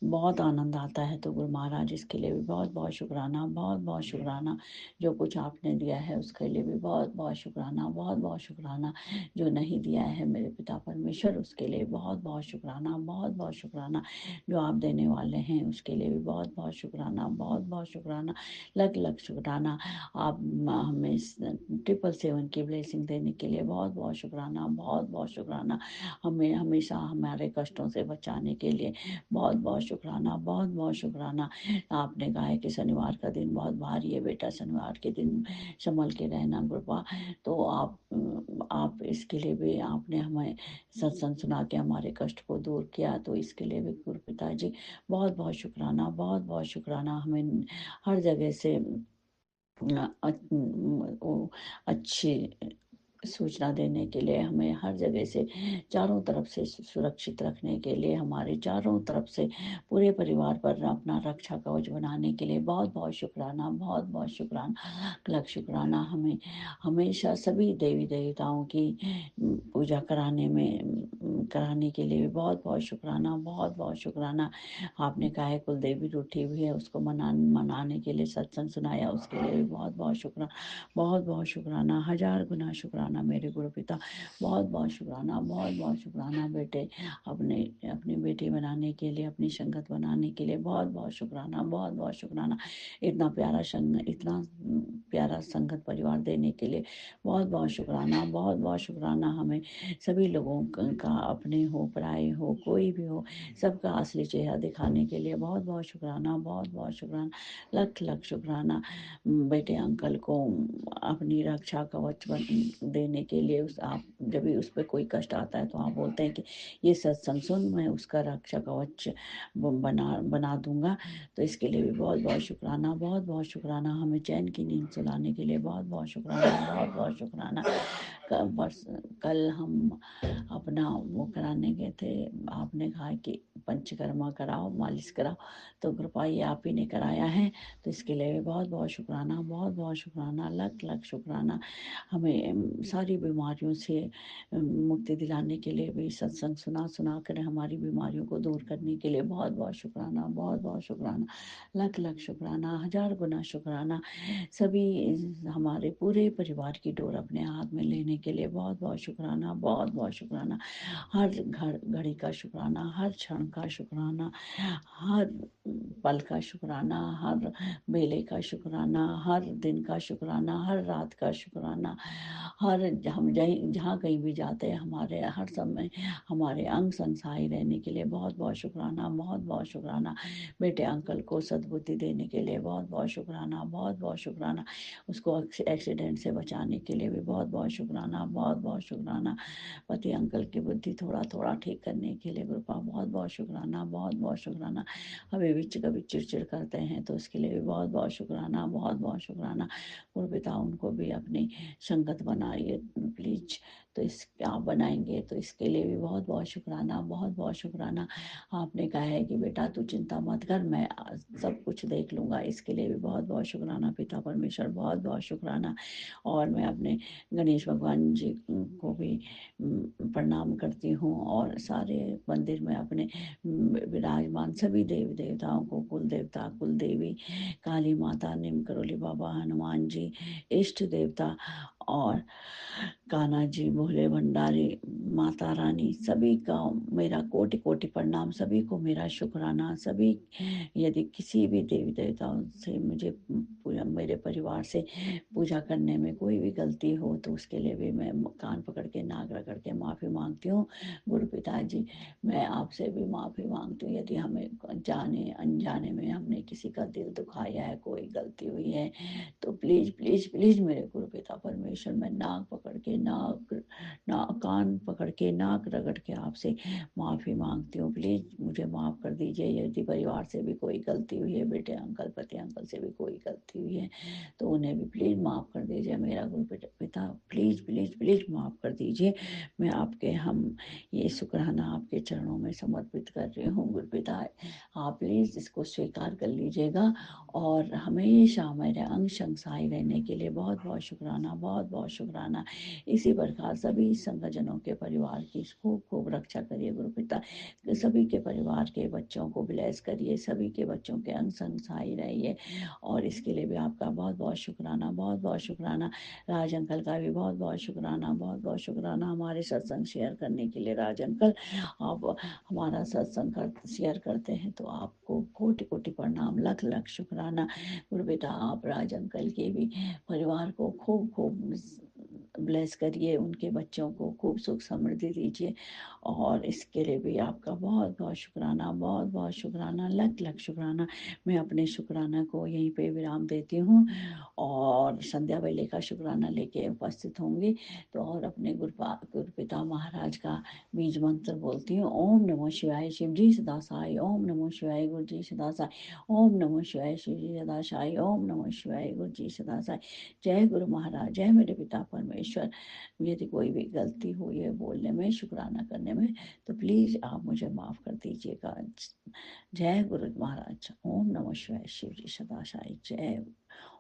G: बहुत आनंद आता है। तो गुरु महाराज इसके लिए भी बहुत बहुत शुक्राना, बहुत बहुत शुक्राना। जो कुछ आपने दिया है उसके लिए भी बहुत बहुत शुक्राना, बहुत बहुत शुक्राना। जो नहीं दिया है मेरे पिता परमेश्वर, उसके लिए बहुत बहुत शुक्राना, बहुत बहुत शुक्राना। जो आप देने वाले हैं उसके लिए भी बहुत बहुत शुक्राना, बहुत बहुत शुक्राना, लख लख शुक्राना। आप हमें 777 की ब्लेसिंग देने के लिए बहुत बहुत शुक्राना, बहुत बहुत शुक्राना। हमें हमेशा हमारे कष्टों से बचाने के लिए बहुत बहुत शुक्राना, बहुत बहुत शुक्राना। आपने कहा है कि शनिवार का दिन बहुत भारी है बेटा, शनिवार के दिन संभल के रहना गुरुपा। तो आप इसके लिए भी आपने हमें सत्संग सुना के हमारे कष्ट को दूर किया। तो इसके लिए भी गुरु पिताजी बहुत बहुत शुक्राना, बहुत बहुत शुक्राना। हमें हर जगह से अच्छे सूचना देने के लिए, हमें हर जगह से चारों तरफ से सुरक्षित रखने के लिए, हमारे चारों तरफ से पूरे परिवार पर अपना रक्षा कवच बनाने के लिए बहुत बहुत शुक्राना, बहुत बहुत शुक्राना, लाख शुक्राना। हमें हमेशा सभी देवी देवताओं की पूजा कराने के लिए भी बहुत बहुत शुक्राना, बहुत बहुत शुक्राना। आपने कहा है कुल देवी रूठी हुई है, उसको मनाने के लिए सत्संग सुनाया, उसके लिए भी बहुत बहुत शुक्राना, बहुत बहुत शुक्राना, हजार गुना शुक्राना मेरे गुरु पिता, बहुत बहुत शुक्राना, बहुत बहुत शुक्राना बेटे, अपने अपनी बेटी बनाने के लिए, अपनी संगत बनाने के लिए बहुत बहुत शुक्राना, बहुत बहुत शुक्राना। इतना प्यारा संगत परिवार देने के लिए बहुत बहुत शुक्राना, बहुत बहुत शुक्राना। हमें सभी लोगों का अपने हो पराए हो कोई भी हो, सबका असली चेहरा दिखाने के लिए बहुत बहुत शुक्राना, बहुत बहुत शुक्राना, लख लख शुक्राना। बेटे अंकल को अपनी रक्षा कवच देने के लिए आप जब भी उस पर कोई कष्ट आता है तो आप बोलते हैं कि ये सत्संग सुन, मैं उसका रक्षा कवच बना दूंगा। तो इसके लिए भी बहुत बहुत शुक्राना, बहुत बहुत शुक्राना। हमें चैन की नींद सुलाने के लिए बहुत बहुत शुक्राना, बहुत बहुत शुक्राना। कल हम अपना वो कराने गए थे, आपने कहा कि पंचकर्मा कराओ, मालिश कराओ, तो कृपा ये आप ही ने कराया है, तो इसके लिए भी बहुत बहुत शुक्राना, बहुत बहुत शुक्राना, लख लख शुक्राना। हमें सारी बीमारियों से मुक्ति दिलाने के लिए भी सत्संग सुना कर हमारी बीमारियों को दूर करने के लिए बहुत बहुत शुक्राना, बहुत बहुत शुक्राना, लख लख शुक्राना, हजार गुना शुक्राना। सभी हमारे पूरे परिवार की डोर अपने हाथ में लेने के लिए बहुत बहुत शुक्राना, बहुत बहुत शुक्राना। हर घड़ी का शुक्राना, हर क्षण का शुक्राना, हर पल का शुक्राना, हर बेले का शुक्राना, हर दिन का शुक्राना, हर रात का शुक्राना। हर हम जहाँ कहीं भी जाते हैं हमारे हर समय हमारे अंग संग सहाय रहने के लिए बहुत बहुत शुक्राना, बहुत बहुत शुक्राना। बेटे अंकल को सद्बुद्धि देने के लिए बहुत बहुत शुक्राना, बहुत बहुत शुक्राना। उसको एक्सीडेंट से बचाने के लिए भी बहुत बहुत शुक्राना, बहुत बहुत शुक्राना। पति अंकल की बुद्धि थोड़ा थोड़ा ठीक करने के लिए कृपा बहुत बहुत शुक्राना, बहुत बहुत शुक्राना। अभी भी कभी चिड़चिड़ करते हैं तो उसके लिए भी बहुत बहुत शुक्राना, बहुत बहुत शुक्राना। गुरु पिता उनको भी अपनी संगत बनाइए प्लीज, तो इस आप बनाएंगे तो इसके लिए भी बहुत बहुत शुक्राना, बहुत बहुत शुक्राना। आपने कहा है कि बेटा तू चिंता मत कर, मैं सब कुछ देख लूँगा, इसके लिए भी बहुत बहुत शुक्राना पिता परमेश्वर, बहुत बहुत शुक्राना। और मैं अपने गणेश भगवान जी को भी प्रणाम करती हूँ, और सारे मंदिर में अपने विराजमान सभी देवी देवताओं को, कुल देवता कुल देवी, काली माता, नीम करोली बाबा, हनुमान जी, इष्ट देवता और कान्हा जी, भोले भंडारी, माता रानी, सभी का मेरा कोटि कोटि प्रणाम, सभी को मेरा शुक्राना। सभी यदि किसी भी देवी देवताओं से मुझे मेरे परिवार से पूजा करने में कोई भी गलती हो तो उसके लिए भी मैं कान पकड़ के नाक रगड़ के माफ़ी मांगती हूँ। गुरु पिताजी, मैं आपसे भी माफ़ी मांगती हूँ यदि हमें जाने अनजाने में हमने किसी का दिल दुखाया है, कोई गलती हुई है, तो प्लीज़ प्लीज़ प्लीज़ मेरे गुरु पिता परमेश्वर, मैं नाक पकड़ के कान पकड़ के नाक रगड़ के आपसे माफ़ी मांगती हूँ। प्लीज़ मुझे माफ़ कर दीजिए यदि परिवार से भी कोई गलती हुई है, बेटे अंकल पति अंकल से भी कोई गलती हुई है तो उन्हें भी प्लीज़ माफ़ कर दीजिए। मेरा गुरु पिता प्लीज़ प्लीज़ प्लीज़ माफ़ कर दीजिए। मैं आपके ये शुक्राना आपके चरणों में समर्पित कर रही हूँ गुरु पिता। आप प्लीज़ इसको स्वीकार कर लीजिएगा, और हमेशा मेरे अंग संग सहाय रहने के लिए बहुत बहुत शुक्राना, बहुत बहुत शुक्राना। इसी प्रकार सभी संगजनों के परिवार की खूब खूब रक्षा करिए गुरु पिता। सभी के परिवार के बच्चों को ब्लेस करिए, सभी के बच्चों के अंग संग सहाय रहिए, और इसके लिए भी आपका बहुत बहुत शुक्राना, बहुत बहुत शुक्राना। राज अंकल का भी बहुत बहुत शुक्राना, बहुत बहुत शुक्राना हमारे सत्संग शेयर करने के लिए। राज अंकल, आप हमारा सत्संग शेयर करते हैं तो आपको कोटि कोटि प्रणाम, लख लख शुक्राना। गुरु बेटा आप राज अंकल के भी परिवार को खूब खूब ब्लेस करिए, उनके बच्चों को खूब सुख समृद्धि दीजिए, और इसके लिए भी आपका बहुत बहुत शुक्राना, बहुत बहुत शुक्राना, लख लख शुक्राना। मैं अपने शुक्राना को यहीं पे विराम देती हूँ, और संध्या वेले का शुक्राना लेके उपस्थित होंगी। तो और अपने गुरु पिता महाराज का बीज मंत्र बोलती हूँ। ओम नमो शिवाय, शिव जी सदा सहाय। ओम नमो शिवाय, गुरु जी सदा सहाय। ओम नमो शिवाय, शिव जी सदा सहाय। ओम नमो शिवाय, गुरु जी सदा सहाय। जय गुरु महाराज, जय मेरे पिता परमेश्वर। परमेश्वर, यदि कोई भी गलती हुई है बोलने में, शुक्राना करने में, तो प्लीज़ आप मुझे माफ़ कर दीजिएगा। जय गुरु महाराज। ओम नमः शिवाय। शिव जी सदा साई जय।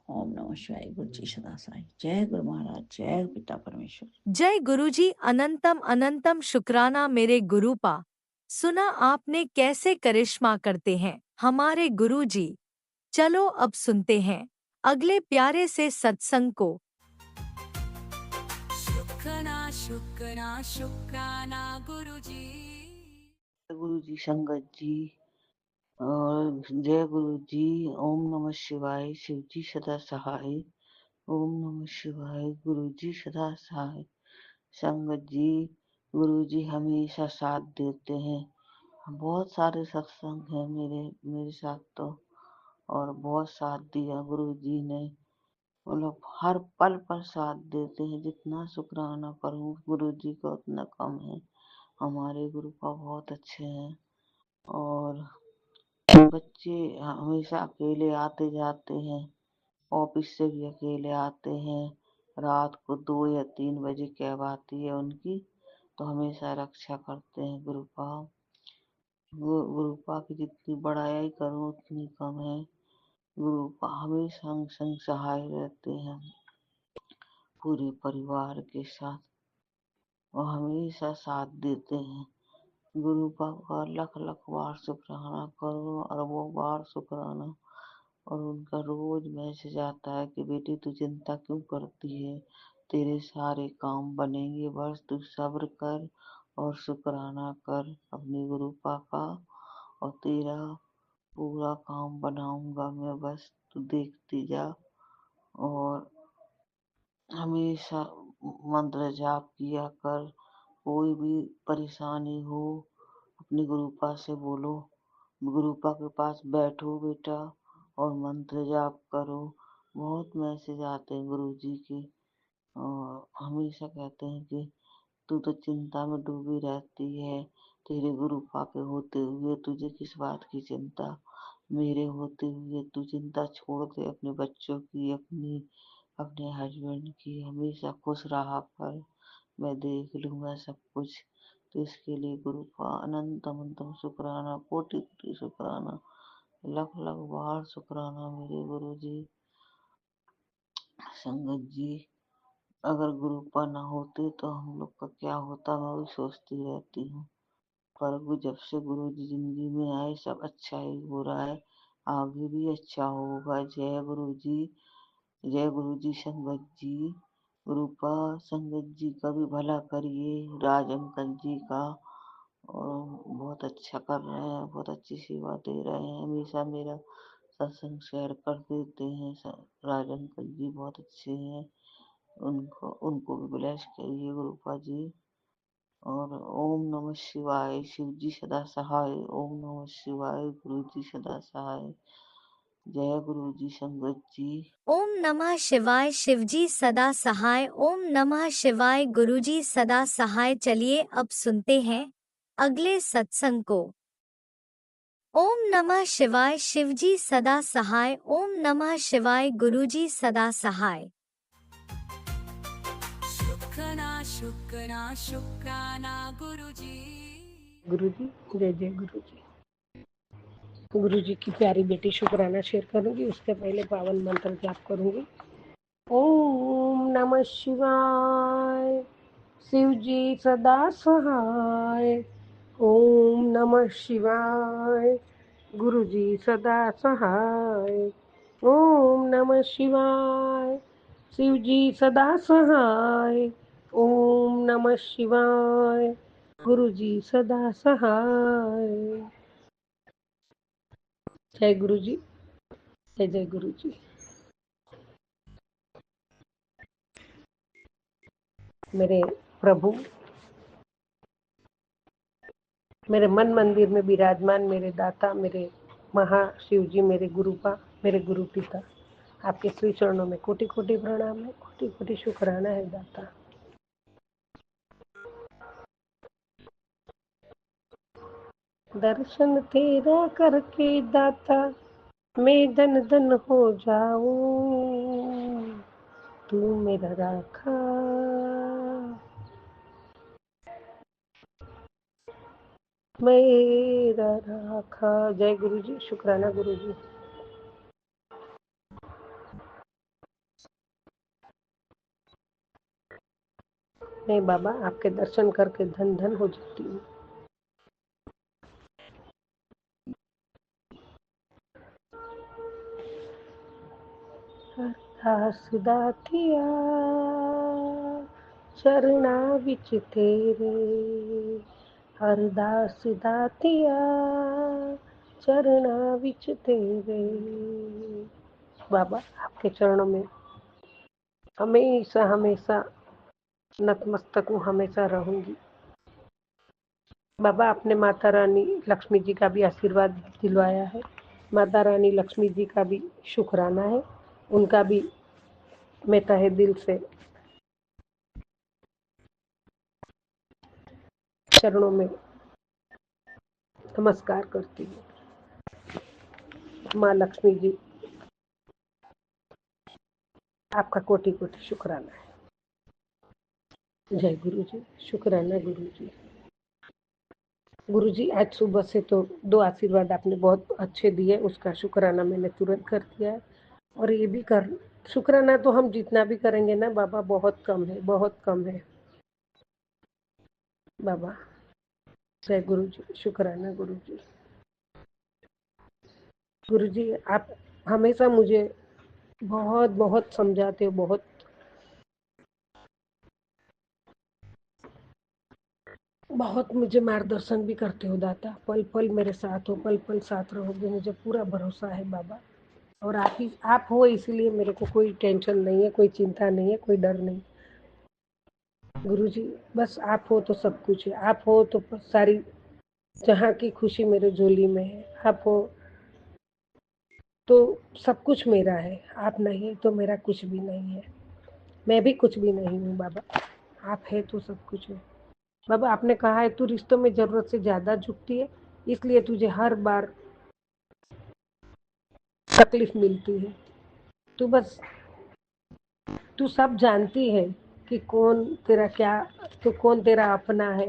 G: ओम नमः शिवाय। गुरु जी सदा साई जय। गुरु महाराज जय। पिता परमेश्वर।
F: जय गुरुजी अनंतम अनंतम शुक्राना मेरे गुरुपा। सुना आपने कैसे करिश्मा करते हैं हमारे गुरुजी। चलो अब सुनते हैं अगले प्यारे से सत्संग को।
C: शुक्राना गुरुजी।
H: गुरु जी, संगत जी और जय गुरु जी। ओम नमः शिवाय। शिव जी सदा सहाय। ओम नमः शिवाय। गुरु जी सदा सहाय। संगत जी, गुरु जी हमेशा साथ देते हैं। बहुत सारे सत्संग हैं मेरे साथ तो, और बहुत साथ दिया गुरु जी ने। वो लोग हर पल पर साथ देते हैं। जितना शुक्राना करूं गुरु जी का उतना कम है। हमारे गुरु का बहुत अच्छे हैं। और बच्चे हमेशा अकेले आते जाते हैं, ऑफिस से भी अकेले आते हैं। रात को 2 या 3 बजे कैब आती है उनकी, तो हमेशा रक्षा करते हैं गुरुपा। गुरुपा की जितनी बड़ाई करूं उतनी कम है। गुरुपा हमेशा संग सहाय रहते हैं पूरे परिवार के साथ, और हमेशा साथ देते हैं। गुरुपा का लख लख बार शुक्राना करो, अरबों बार शुक्राना। और उनका रोज मैसेज आता है कि बेटी तू चिंता क्यों करती है, तेरे सारे काम बनेंगे, बस तू सब्र कर और शुक्राना कर अपनी गुरुपा का, और तेरा पूरा काम बनाऊंगा मैं, बस तू देखती जा। और हमेशा मंत्र जाप किया कर। कोई भी परेशानी हो अपनी गुरुपा से बोलो, गुरुपा के पास बैठो बेटा और मंत्र जाप करो। बहुत मैसेज आते हैं गुरु जी के, और हमेशा कहते हैं कि तू तो चिंता में डूबी रहती है, तेरे गुरुपा के होते हुए तुझे किस बात की चिंता, मेरे होते हुए तू चिंता छोड़ दे अपने बच्चों की, अपने हस्बैंड की। हमेशा खुश रहा कर, मैं देख लूंगा सब कुछ। तो इसके लिए गुरु का अनंत अनंतम शुक्राना, कोटि कोटि शुक्राना, लख लख बार शुक्राना मेरे गुरु जी। संगत जी, अगर गुरुपा ना होते तो हम लोग का क्या होता, मैं वही सोचती रहती हूँ। पर जब से गुरु जी जिंदगी में आए सब अच्छा ही हो रहा है, आगे भी अच्छा होगा। जय गुरु जी। जय गुरु जी। संगत जी, गुरुपा संगत जी का भी भला करिए, राज अंकल जी का। और बहुत अच्छा कर रहे हैं, बहुत अच्छी सेवा दे रहे हैं, हमेशा मेरा सत्संग शेयर कर देते हैं। राज अंकल जी बहुत अच्छे हैं, उनको भी ब्लेस करिए गुरुपा जी। और ओम नमः शिवाय। शिव जी सदा सहाय। ओम नमः शिवाय। गुरु जी सदा सहाय। जय गुरु जी। संगत जी,
F: ओम नमः शिवाय। शिवजी सदा सहाय। ओम नमः शिवाय। गुरुजी सदा सहाय। चलिए अब सुनते हैं अगले सत्संग को। ओम नमः शिवाय। शिवजी सदा सहाय। ओम नमः शिवाय। गुरुजी सदा सहाय।
C: शुक्राना गुरुजी।
I: गुरुजी जय जय गुरुजी। गुरुजी की प्यारी बेटी शुक्राना शेयर करूंगी, उससे पहले पावन मंत्र जाप करूंगी। ओम नमः शिवाय। शिव जी सदा सहाय। ओम नमः शिवाय। गुरुजी सदा सहाय। ओम नमः शिवाय। शिव जी सदा सहाय। ओम नमः शिवाय। गुरुजी सदा सहाय। जय गुरुजी। जय जय गुरुजी। मेरे प्रभु, मेरे मन मंदिर में विराजमान मेरे दाता, मेरे महाशिव जी, मेरे गुरुपा, मेरे गुरु पिता, आपके श्री चरणों में कोटि कोटि प्रणाम है, कोटि कोटि शुक्राना है दाता। दर्शन तेरा करके दाता मैं धन धन हो जाऊं, तू मेरा राखा, मेरा राखा। जय गुरु जी, शुक्राना गुरु जी। मैं बाबा आपके दर्शन करके धन धन हो जाती हूँ। अरदास दातिया चरना विच तेरे, अरदास दातिया चरना विच तेरे। बाबा आपके चरणों में हमेशा हमेशा नतमस्तक हूँ, हमेशा रहूंगी। बाबा आपने माता रानी लक्ष्मी जी का भी आशीर्वाद दिलवाया है। माता रानी लक्ष्मी जी का भी शुक्राना है, उनका भी मैं तहे दिल से चरणों में नमस्कार करती हूँ। माँ लक्ष्मी जी आपका कोटि कोटि शुक्राना है। जय गुरु जी, शुक्राना गुरु जी। गुरु जी आज सुबह से तो 2 आशीर्वाद आपने बहुत अच्छे दिए, उसका शुक्राना मैंने तुरंत कर दिया है। और ये भी कर शुक्राना तो हम जितना भी करेंगे ना बाबा बहुत कम है, बहुत कम है बाबा। जय गुरु जी, शुक्राना गुरु जी। गुरु जी आप हमेशा मुझे बहुत बहुत समझाते हो, बहुत मुझे मार्गदर्शन भी करते हो दाता। पल पल मेरे साथ हो, पल पल साथ रहोगे, मुझे पूरा भरोसा है बाबा। और आप हो इसीलिए मेरे को कोई टेंशन नहीं है, कोई चिंता नहीं है, कोई डर नहीं। गुरु जी बस आप हो तो सब कुछ है, आप हो तो सारी जहाँ की खुशी मेरे झोली में है, आप हो तो सब कुछ मेरा है, आप नहीं तो मेरा कुछ भी नहीं है, मैं भी कुछ भी नहीं हूँ बाबा। आप है तो सब कुछ है बाबा। आपने कहा है तू रिश्तों में जरूरत से ज्यादा झुकती है, इसलिए तुझे हर बार तकलीफ मिलती है। तू सब जानती है कि कौन तेरा क्या, तो कौन तेरा अपना है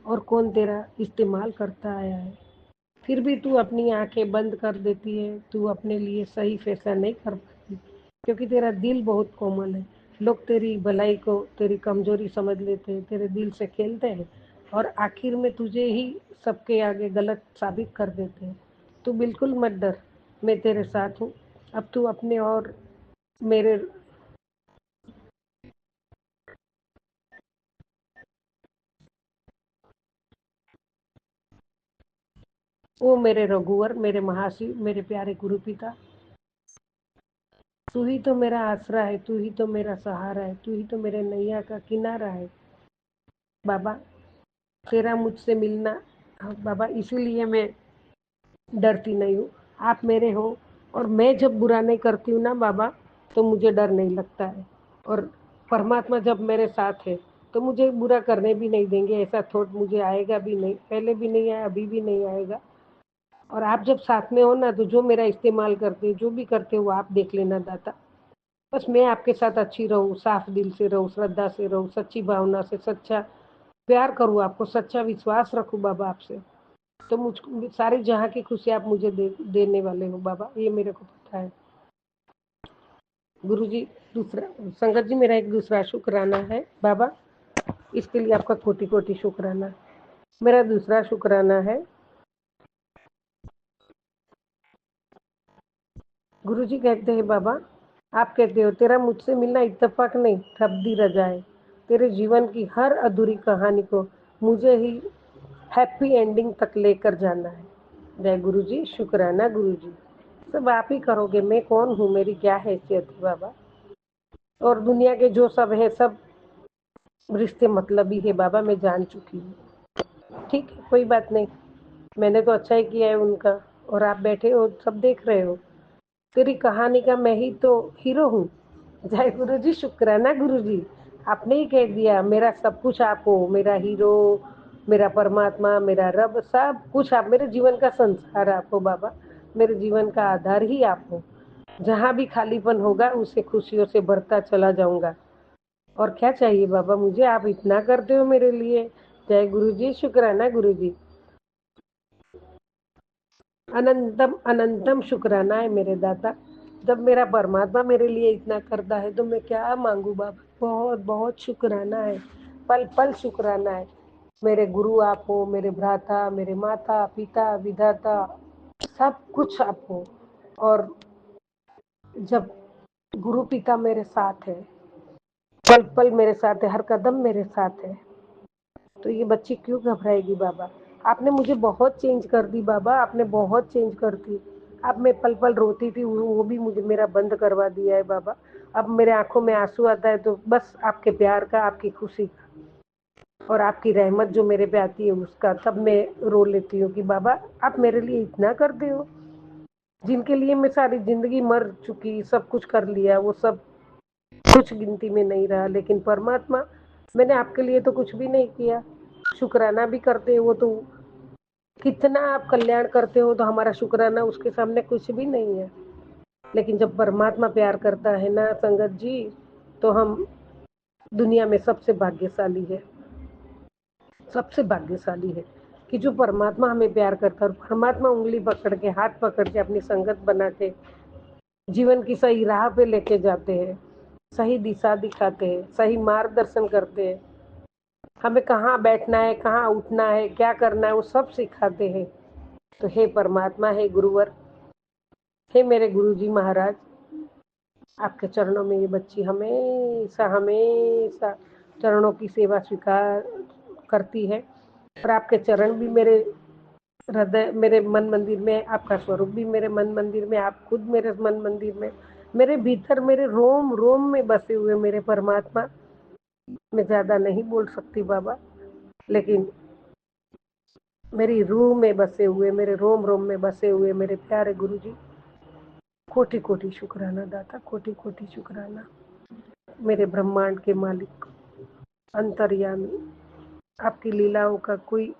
I: और कौन तेरा इस्तेमाल करता आया है। फिर भी तू अपनी आंखें बंद कर देती है, तू अपने लिए सही फैसला नहीं कर पाती क्योंकि तेरा दिल बहुत कोमल है। लोग तेरी भलाई को तेरी कमजोरी समझ लेते हैं, तेरे दिल से खेलते हैं और आखिर में तुझे ही सबके आगे गलत साबित कर देते हैं। तू बिल्कुल मत डर, मैं तेरे साथ हूँ। अब तू अपने और मेरे ओ मेरे रघुवर, मेरे महाशिव, मेरे प्यारे गुरु पिता, तू ही तो मेरा आसरा है, तू ही तो मेरा सहारा है, तू ही तो मेरे नैया का किनारा है बाबा। तेरा मुझसे मिलना बाबा, इसीलिए मैं डरती नहीं हूँ। आप मेरे हो और मैं जब बुरा नहीं करती हूँ ना बाबा तो मुझे डर नहीं लगता है। और परमात्मा जब मेरे साथ है तो मुझे बुरा करने भी नहीं देंगे, ऐसा थॉट मुझे आएगा भी नहीं, पहले भी नहीं आया, अभी भी नहीं आएगा। और आप जब साथ में हो ना तो जो मेरा इस्तेमाल करते हो, जो भी करते हो, वो आप देख लेना दाता। बस मैं आपके साथ अच्छी रहूँ, साफ दिल से रहूँ, श्रद्धा से रहूँ, सच्ची भावना से, सच्चा प्यार करूँ, आपको सच्चा विश्वास रखूँ बाबा आपसे, तो मुझको सारी जहाँ की खुशी आप मुझे देने वाले हो बाबा, ये मेरे को पता है। गुरु जी दूसरा संगत जी, मेरा एक दूसरा शुक्राना है बाबा, इसके लिए आपका कोटि कोटि शुक्राना। मेरा दूसरा शुक्राना है गुरु जी कहते हैं बाबा, आप कहते हो तेरा मुझसे मिलना इत्तेफाक नहीं, रब्दी रजा है। तेरे जीवन की हर अधूरी कहानी को मुझे ही हैप्पी एंडिंग तक लेकर जाना है। जय गुरु जी, शुक्राना गुरु जी। सब आप ही करोगे, मैं कौन हूँ, मेरी क्या हैसियत है बाबा। और दुनिया के जो सब है सब रिश्ते मतलबी है बाबा, मैं जान चुकी हूँ। ठीक है, कोई बात नहीं, मैंने तो अच्छा ही किया है उनका, और आप बैठे हो सब देख रहे हो। तेरी कहानी का मैं ही तो हीरो हूँ। जय गुरु जी, शुक्राना गुरु जी। आपने ही कह दिया मेरा सब कुछ आप हो, मेरा हीरो, मेरा परमात्मा, मेरा रब, सब कुछ आप, मेरे जीवन का संसार आप हो बाबा, मेरे जीवन का आधार ही आप हो। जहाँ भी खालीपन होगा उसे खुशियों से भरता चला जाऊंगा। और क्या चाहिए बाबा मुझे, आप इतना करते हो मेरे लिए। जय गुरु जी, शुक्राना गुरु जी, अनंतम अनंतम शुक्राना है मेरे दाता। जब मेरा परमात्मा मेरे लिए इतना करता है तो मैं क्या मांगू बाबा, बहुत बहुत शुक्राना है, पल पल शुक्राना है। मेरे गुरु आप हो, मेरे भ्राता, मेरे माता पिता विधाता, सब कुछ आप हो। और जब गुरु पिता मेरे साथ है, पल पल मेरे साथ है, हर कदम मेरे साथ है, तो ये बच्ची क्यों घबराएगी बाबा। आपने मुझे बहुत चेंज कर दी बाबा, आपने बहुत चेंज कर दी। अब मैं पल पल रोती थी वो भी मुझे मेरा बंद करवा दिया है बाबा। अब मेरे आंखों में आंसू आता है तो बस आपके प्यार का, आपकी खुशी का और आपकी रहमत जो मेरे पे आती है उसका, तब मैं रो लेती हूँ कि बाबा आप मेरे लिए इतना करते हो। जिनके लिए मैं सारी जिंदगी मर चुकी, सब कुछ कर लिया, वो सब कुछ गिनती में नहीं रहा, लेकिन परमात्मा मैंने आपके लिए तो कुछ भी नहीं किया। शुक्राना भी करते हो तो कितना आप कल्याण करते हो, तो हमारा शुक्राना उसके सामने कुछ भी नहीं है। लेकिन जब परमात्मा प्यार करता है ना संगत जी, तो हम दुनिया में सबसे भाग्यशाली है, सबसे भाग्यशाली है कि जो परमात्मा हमें प्यार करता है। और परमात्मा उंगली पकड़ के, हाथ पकड़ के, अपनी संगत बना के जीवन की सही राह पे लेके जाते हैं, सही दिशा दिखाते हैं, सही मार्गदर्शन करते हैं, हमें कहाँ बैठना है, कहाँ उठना है, क्या करना है, वो सब सिखाते हैं। तो हे परमात्मा, हे गुरुवर, हे मेरे गुरुजी महाराज, आपके चरणों में ये बच्ची हमेशा हमेशा चरणों की सेवा स्वीकार करती है। और आपके चरण भी मेरे हृदय, मेरे मन मंदिर में, आपका स्वरूप भी मेरे मन मंदिर में, आप खुद मेरे मन मंदिर में, मेरे भीतर, मेरे रोम रोम में बसे हुए मेरे परमात्मा। मैं ज़्यादा नहीं बोल सकती बाबा, लेकिन मेरी रूह में बसे हुए, मेरे रोम रोम में बसे हुए मेरे प्यारे गुरुजी, कोटि कोटि शुक्राना दाता, कोटि कोटि शुक्राना। मेरे ब्रह्मांड के मालिक, अंतर्यामी, आपकी लीलाओं का कोई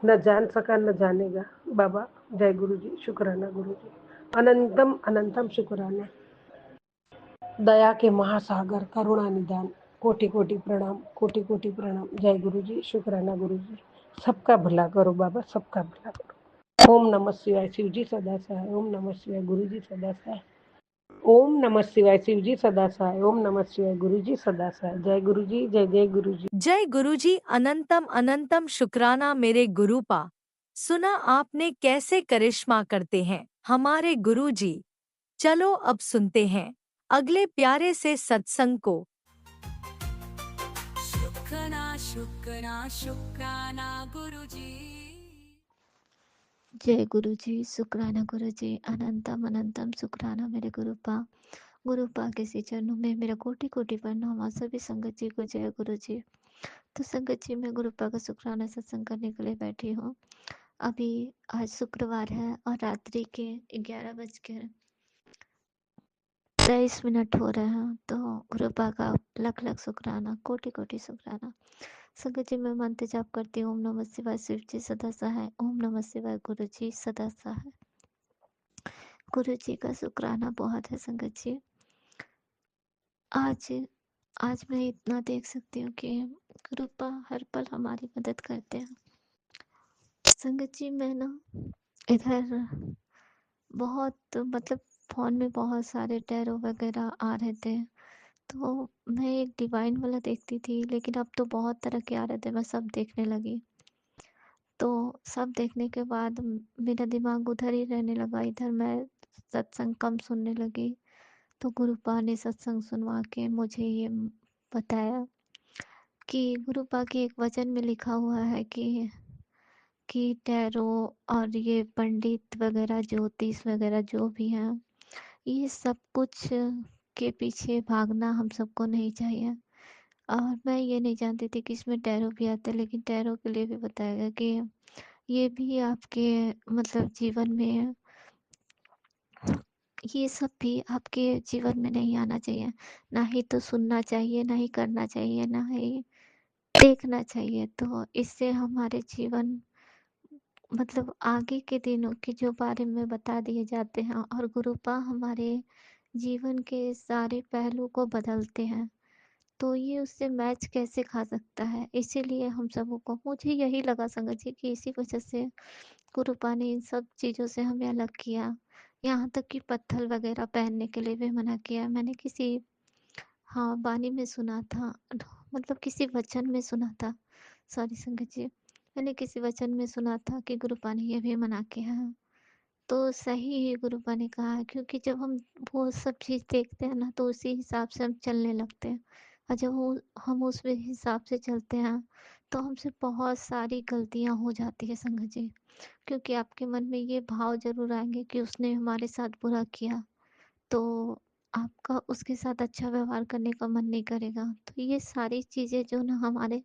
I: न जान सका न जानेगा बाबा। जय गुरु जी, शुक्राना गुरु जी, अनंतम अनंतम शुक्राना। दया के महासागर, करुणा निदान, कोटि कोटि प्रणाम, कोटि कोटि प्रणाम। जय गुरु जी, शुक्राना गुरु जी, सबका भला करो बाबा, सबका भला करो। ओम नमः शिवाय, शिव जी सदा सहाय। ओम नमः शिवाय, गुरु जी सदा सहाय। ओम नमः शिवाय, शिव जी सदा सहाय। ओम नमः शिवाय, गुरु जी सदा सहाय। जय गुरु जी, जय जय गुरु जी।
F: जय गुरुजी, अनंतम अनंतम शुक्राना मेरे गुरुपा। सुना आपने कैसे करिश्मा करते हैं हमारे गुरुजी। चलो अब सुनते हैं अगले प्यारे से सत्संग को।
C: शुक्राना शुक्राना शुक्राना गुरुजी।
J: जय गुरु जी, शुक्राना गुरु जी, अनंतम अनंतम शुक्राना मेरे गुरुपा के श्री चरणों में मेरा कोटि कोटि प्रणाम। आप सभी संगत जी को जय गुरु जी। तो संगत जी, मैं गुरुपा का शुक्राना सत्संग करने के लिए बैठी हूँ। अभी आज शुक्रवार है और रात्रि के 11:23 हो रहे हैं। तो गुरुपा का लख लख शुक्राना, कोटि कोटि शुक्राना। संगत जी, मैं मंत्र जाप करती हूँ, ओम नमः शिवाय, शिव जी सदा सहाय। ओम नमः शिवाय, गुरु जी सदा सहाय। गुरु जी का शुक्राना बहुत है संगत जी। आज आज मैं इतना देख सकती हूँ कि गुरुपा हर पल हमारी मदद करते हैं। संगत जी, मैं ना इधर बहुत मतलब फ़ोन में बहुत सारे टैरो वगैरह आ रहे थे, तो मैं एक डिवाइन वाला देखती थी, लेकिन अब तो बहुत तरह के आ रहे थे, मैं सब देखने लगी। तो सब देखने के बाद मेरा दिमाग उधर ही रहने लगा, इधर मैं सत्संग कम सुनने लगी। तो गुरुपा ने सत्संग सुनवा के मुझे ये बताया कि गुरुपा के एक वचन में लिखा हुआ है कि टैरो और ये पंडित वगैरह, ज्योतिष वगैरह जो भी हैं, ये सब कुछ के पीछे भागना हम सबको नहीं चाहिए। और मैं ये नहीं जानती थी कि इसमें टैरो भी आता है, लेकिन टैरो के लिए भी बताया गया कि ये भी आपके मतलब जीवन में, ये सब भी आपके जीवन में नहीं आना चाहिए। ना ही तो सुनना चाहिए, ना ही करना चाहिए, ना ही देखना चाहिए। तो इससे हमारे जीवन मतलब आगे के दिनों के जो बारे में बता दिए जाते हैं और गुरुपा हमारे जीवन के सारे पहलू को बदलते हैं। तो ये उससे मैच कैसे खा सकता है? इसीलिए हम सबों को मुझे यही लगा संगत जी कि इसी वजह से गुरुपा ने इन सब चीज़ों से हमें अलग किया। यहाँ तक कि पत्थर वगैरह पहनने के लिए भी मना किया। मैंने किसी हाँ, वाणी में सुना था, मतलब किसी वचन में सुना था, सॉरी संगत जी। मैंने किसी वचन में सुना था कि गुरुपा ने ये भी मना किया है। तो सही ही गुरुपा ने कहा है, क्योंकि जब हम वो सब चीज़ देखते हैं ना, तो उसी हिसाब से हम चलने लगते हैं। और जब वो हम उस हिसाब से चलते हैं, तो हमसे बहुत सारी गलतियाँ हो जाती है संगत जी। क्योंकि आपके मन में ये भाव ज़रूर आएँगे कि उसने हमारे साथ बुरा किया, तो आपका उसके साथ अच्छा व्यवहार करने का मन नहीं करेगा। तो ये सारी चीज़ें जो ना हमारे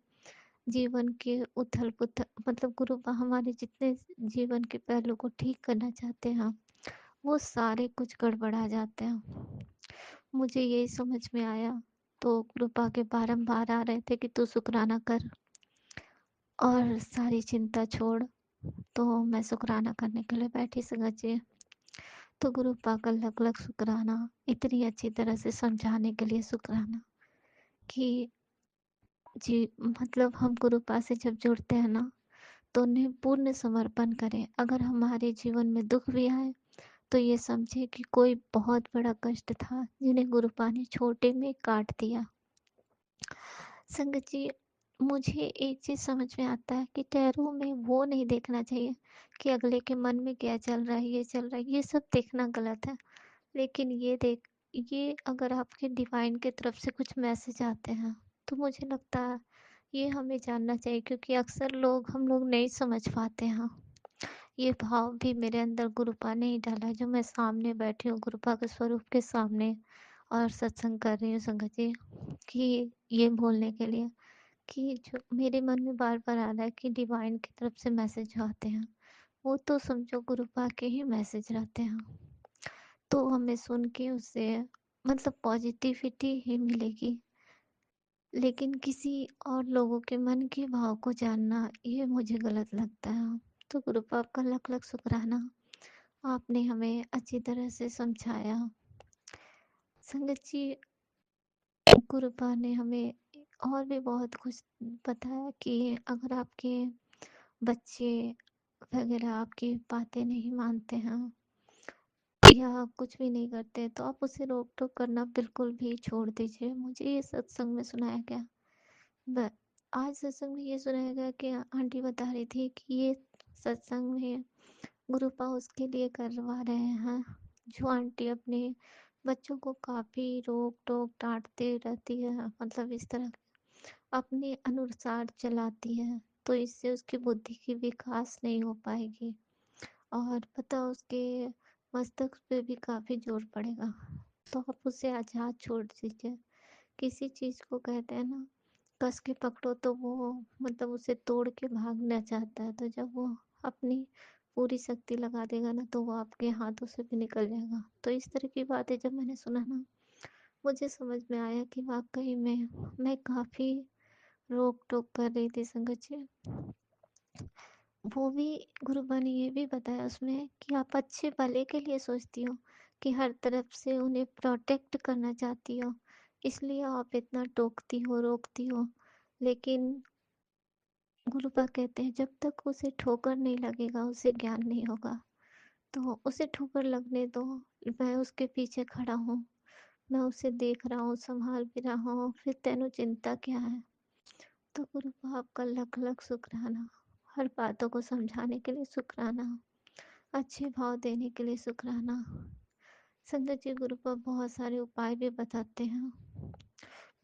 J: जीवन के उथल-पुथल, मतलब गुरुपा हमारे जितने जीवन के पहलू को ठीक करना चाहते हैं, वो सारे कुछ गड़बड़ा जाते हैं। मुझे यही समझ में आया, तो गुरुपा के बारंबार आ रहे थे कि तू शुक्राना कर और सारी चिंता छोड़। तो मैं शुक्राना करने के लिए बैठी संगत जी। तो गुरुपा का लग-लग शुक्राना, इतनी अच्छी तरह से समझाने के लिए शुक्राना कि जी, मतलब हम गुरुपा से जब जुड़ते हैं ना, तो उन्हें पूर्ण समर्पण करें। अगर हमारे जीवन में दुख भी आए, तो ये समझे कि कोई बहुत बड़ा कष्ट था जिन्हें गुरुपा ने छोटे में काट दिया। संगत जी, मुझे एक चीज़ समझ में आता है कि टैरो में वो नहीं देखना चाहिए कि अगले के मन में क्या चल रहा है, ये चल रहा है, ये सब देखना गलत है। लेकिन ये अगर आपके डिवाइन की तरफ से कुछ मैसेज आते हैं, तो मुझे लगता है ये हमें जानना चाहिए, क्योंकि अक्सर हम लोग नहीं समझ पाते हैं। ये भाव भी मेरे अंदर गुरुपा ने ही डाला है, जो मैं सामने बैठी हूँ गुरुपा के स्वरूप के सामने और सत्संग कर रही हूँ संगत जी, कि ये बोलने के लिए कि जो मेरे मन में बार-बार आ रहा है कि डिवाइन की तरफ से मैसेज जो आते हैं, वो तो समझो गुरुपा के ही मैसेज रहते हैं। तो हमें सुन के उससे मतलब पॉजिटिविटी ही मिलेगी। लेकिन किसी और लोगों के मन के भाव को जानना, ये मुझे गलत लगता है। तो गुरुपा आपका लख-लख शुक्राना, आपने हमें अच्छी तरह से समझाया। संगत जी, गुरुपा ने हमें और भी बहुत कुछ बताया कि अगर आपके बच्चे वगैरह आपकी बातें नहीं मानते हैं या कुछ भी नहीं करते, तो आप उसे रोक-टोक करना बिल्कुल भी छोड़ दीजिए। मुझे ये सत्संग में सुनाया गया। ब आज सत्संग में ये सुनाया गया कि आंटी बता रही थी कि ये सत्संग में गुरुपा उसके लिए करवा रहे हैं, जो आंटी अपने बच्चों को काफ़ी रोक-टोक, डाँटते रहती है, मतलब इस तरह अपने अनुसार चलाती है, तो इससे उसकी बुद्धि की विकास नहीं हो पाएगी और पता उसके मस्तिष्क पे भी काफ़ी जोर पड़ेगा। तो आप उसे आज़ाद छोड़ दीजिए। किसी चीज़ को कहते हैं ना, कस के पकड़ो तो वो मतलब उसे तोड़ के भागना चाहता है, तो जब वो अपनी पूरी शक्ति लगा देगा ना, तो वो आपके हाथों से भी निकल जाएगा। तो इस तरह की बातें जब मैंने सुना ना, मुझे समझ में आया कि वाक़ई में मैं काफ़ी रोक-टोक कर रही थी संगत जी। वो भी गुरुबा ने ये भी बताया उसमें कि आप अच्छे भले के लिए सोचती हो, कि हर तरफ से उन्हें प्रोटेक्ट करना चाहती हो, इसलिए आप इतना टोकती हो, रोकती हो। लेकिन गुरुबा कहते हैं जब तक उसे ठोकर नहीं लगेगा, उसे ज्ञान नहीं होगा। तो उसे ठोकर लगने दो, मैं उसके पीछे खड़ा हूँ, मैं उसे देख रहा हूँ, संभाल भी रहा हूँ, फिर तेनू चिंता क्या है? तो गुरुबा आपका लख-लख शुक्राना, हर बातों को समझाने के लिए शुक्राना, अच्छे भाव देने के लिए शुक्राना। संगत जी, गुरुपा बहुत सारे उपाय भी बताते हैं।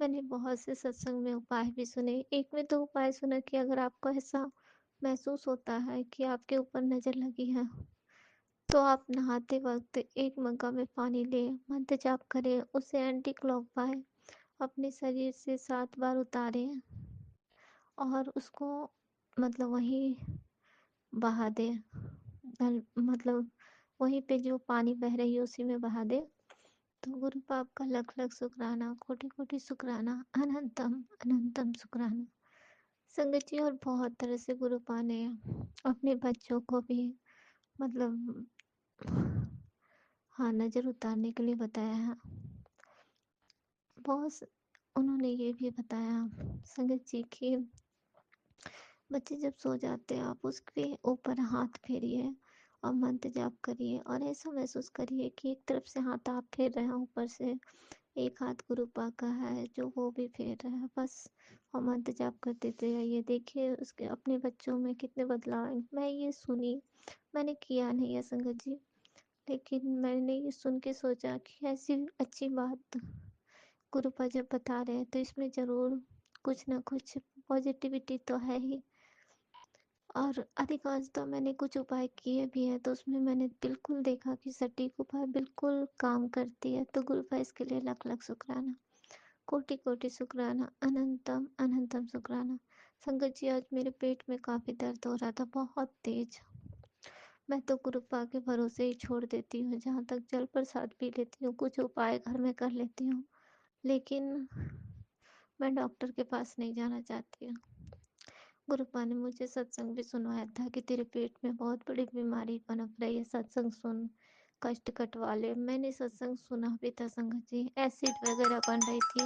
J: मैंने बहुत से सत्संग में उपाय भी सुने। एक में तो उपाय सुना कि अगर आपको ऐसा महसूस होता है कि आपके ऊपर नज़र लगी है, तो आप नहाते वक़्त एक मग्गा में पानी लें, मंत्र जाप करें, उसे एंटी क्लॉकवाइज़ अपने शरीर से 7 बार उतारें और उसको मतलब वहीं बहा दें। मतलब वहीं पे जो पानी बह रही है उसी में बहा दें। तो गुरु बाप का लख लख शुक्राना, कोटि कोटि शुक्राना, अनंतम अनंतम शुक्राना। संगत जी और बहुत तरह से गुरुपा ने अपने बच्चों को भी मतलब हाँ, नज़र उतारने के लिए बताया है। बहुत स उन्होंने ये भी बताया संगत जी कि बच्चे जब सो जाते हैं आप उसके ऊपर हाथ फेरिए और मंत्र जाप करिए और ऐसा महसूस करिए कि एक तरफ से हाथ आप फेर रहे हैं, ऊपर से एक हाथ गुरुपा का है जो वो भी फेर रहा है, बस और मंत्र जाप करते रहिए। देखिए उसके अपने बच्चों में कितने बदलाव आए। मैं ये सुनी, मैंने किया नहीं है संगत जी, लेकिन मैंने ये सुन के सोचा कि ऐसी अच्छी बात गुरुपा जब बता रहे हैं तो इसमें ज़रूर कुछ ना कुछ पॉजिटिविटी तो है ही। और अधिकांशतः मैंने कुछ उपाय किए भी हैं तो उसमें मैंने बिल्कुल देखा कि सटीक उपाय बिल्कुल काम करती है। तो गुरुपा इसके लिए लख लख शुक्राना, कोटि कोटि शुक्राना, अनंतम अनंतम शुक्राना। संगत जी आज मेरे पेट में काफ़ी दर्द हो रहा था, बहुत तेज। मैं तो गुरुपा के भरोसे ही छोड़ देती हूँ, जहाँ तक जल प्रसाद पी लेती हूँ, कुछ उपाय घर में कर लेती हूँ, लेकिन मैं डॉक्टर के पास नहीं जाना चाहती हूँ। गुरुपा ने मुझे सत्संग भी सुनवाया था कि तेरे पेट में बहुत बड़ी बीमारी पनप रही है, सत्संग सुन, कष्ट कटवा ले। मैंने सत्संग सुना भी था संगत जी, एसिड वगैरह बन रही थी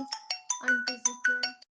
J: आंटी जी के।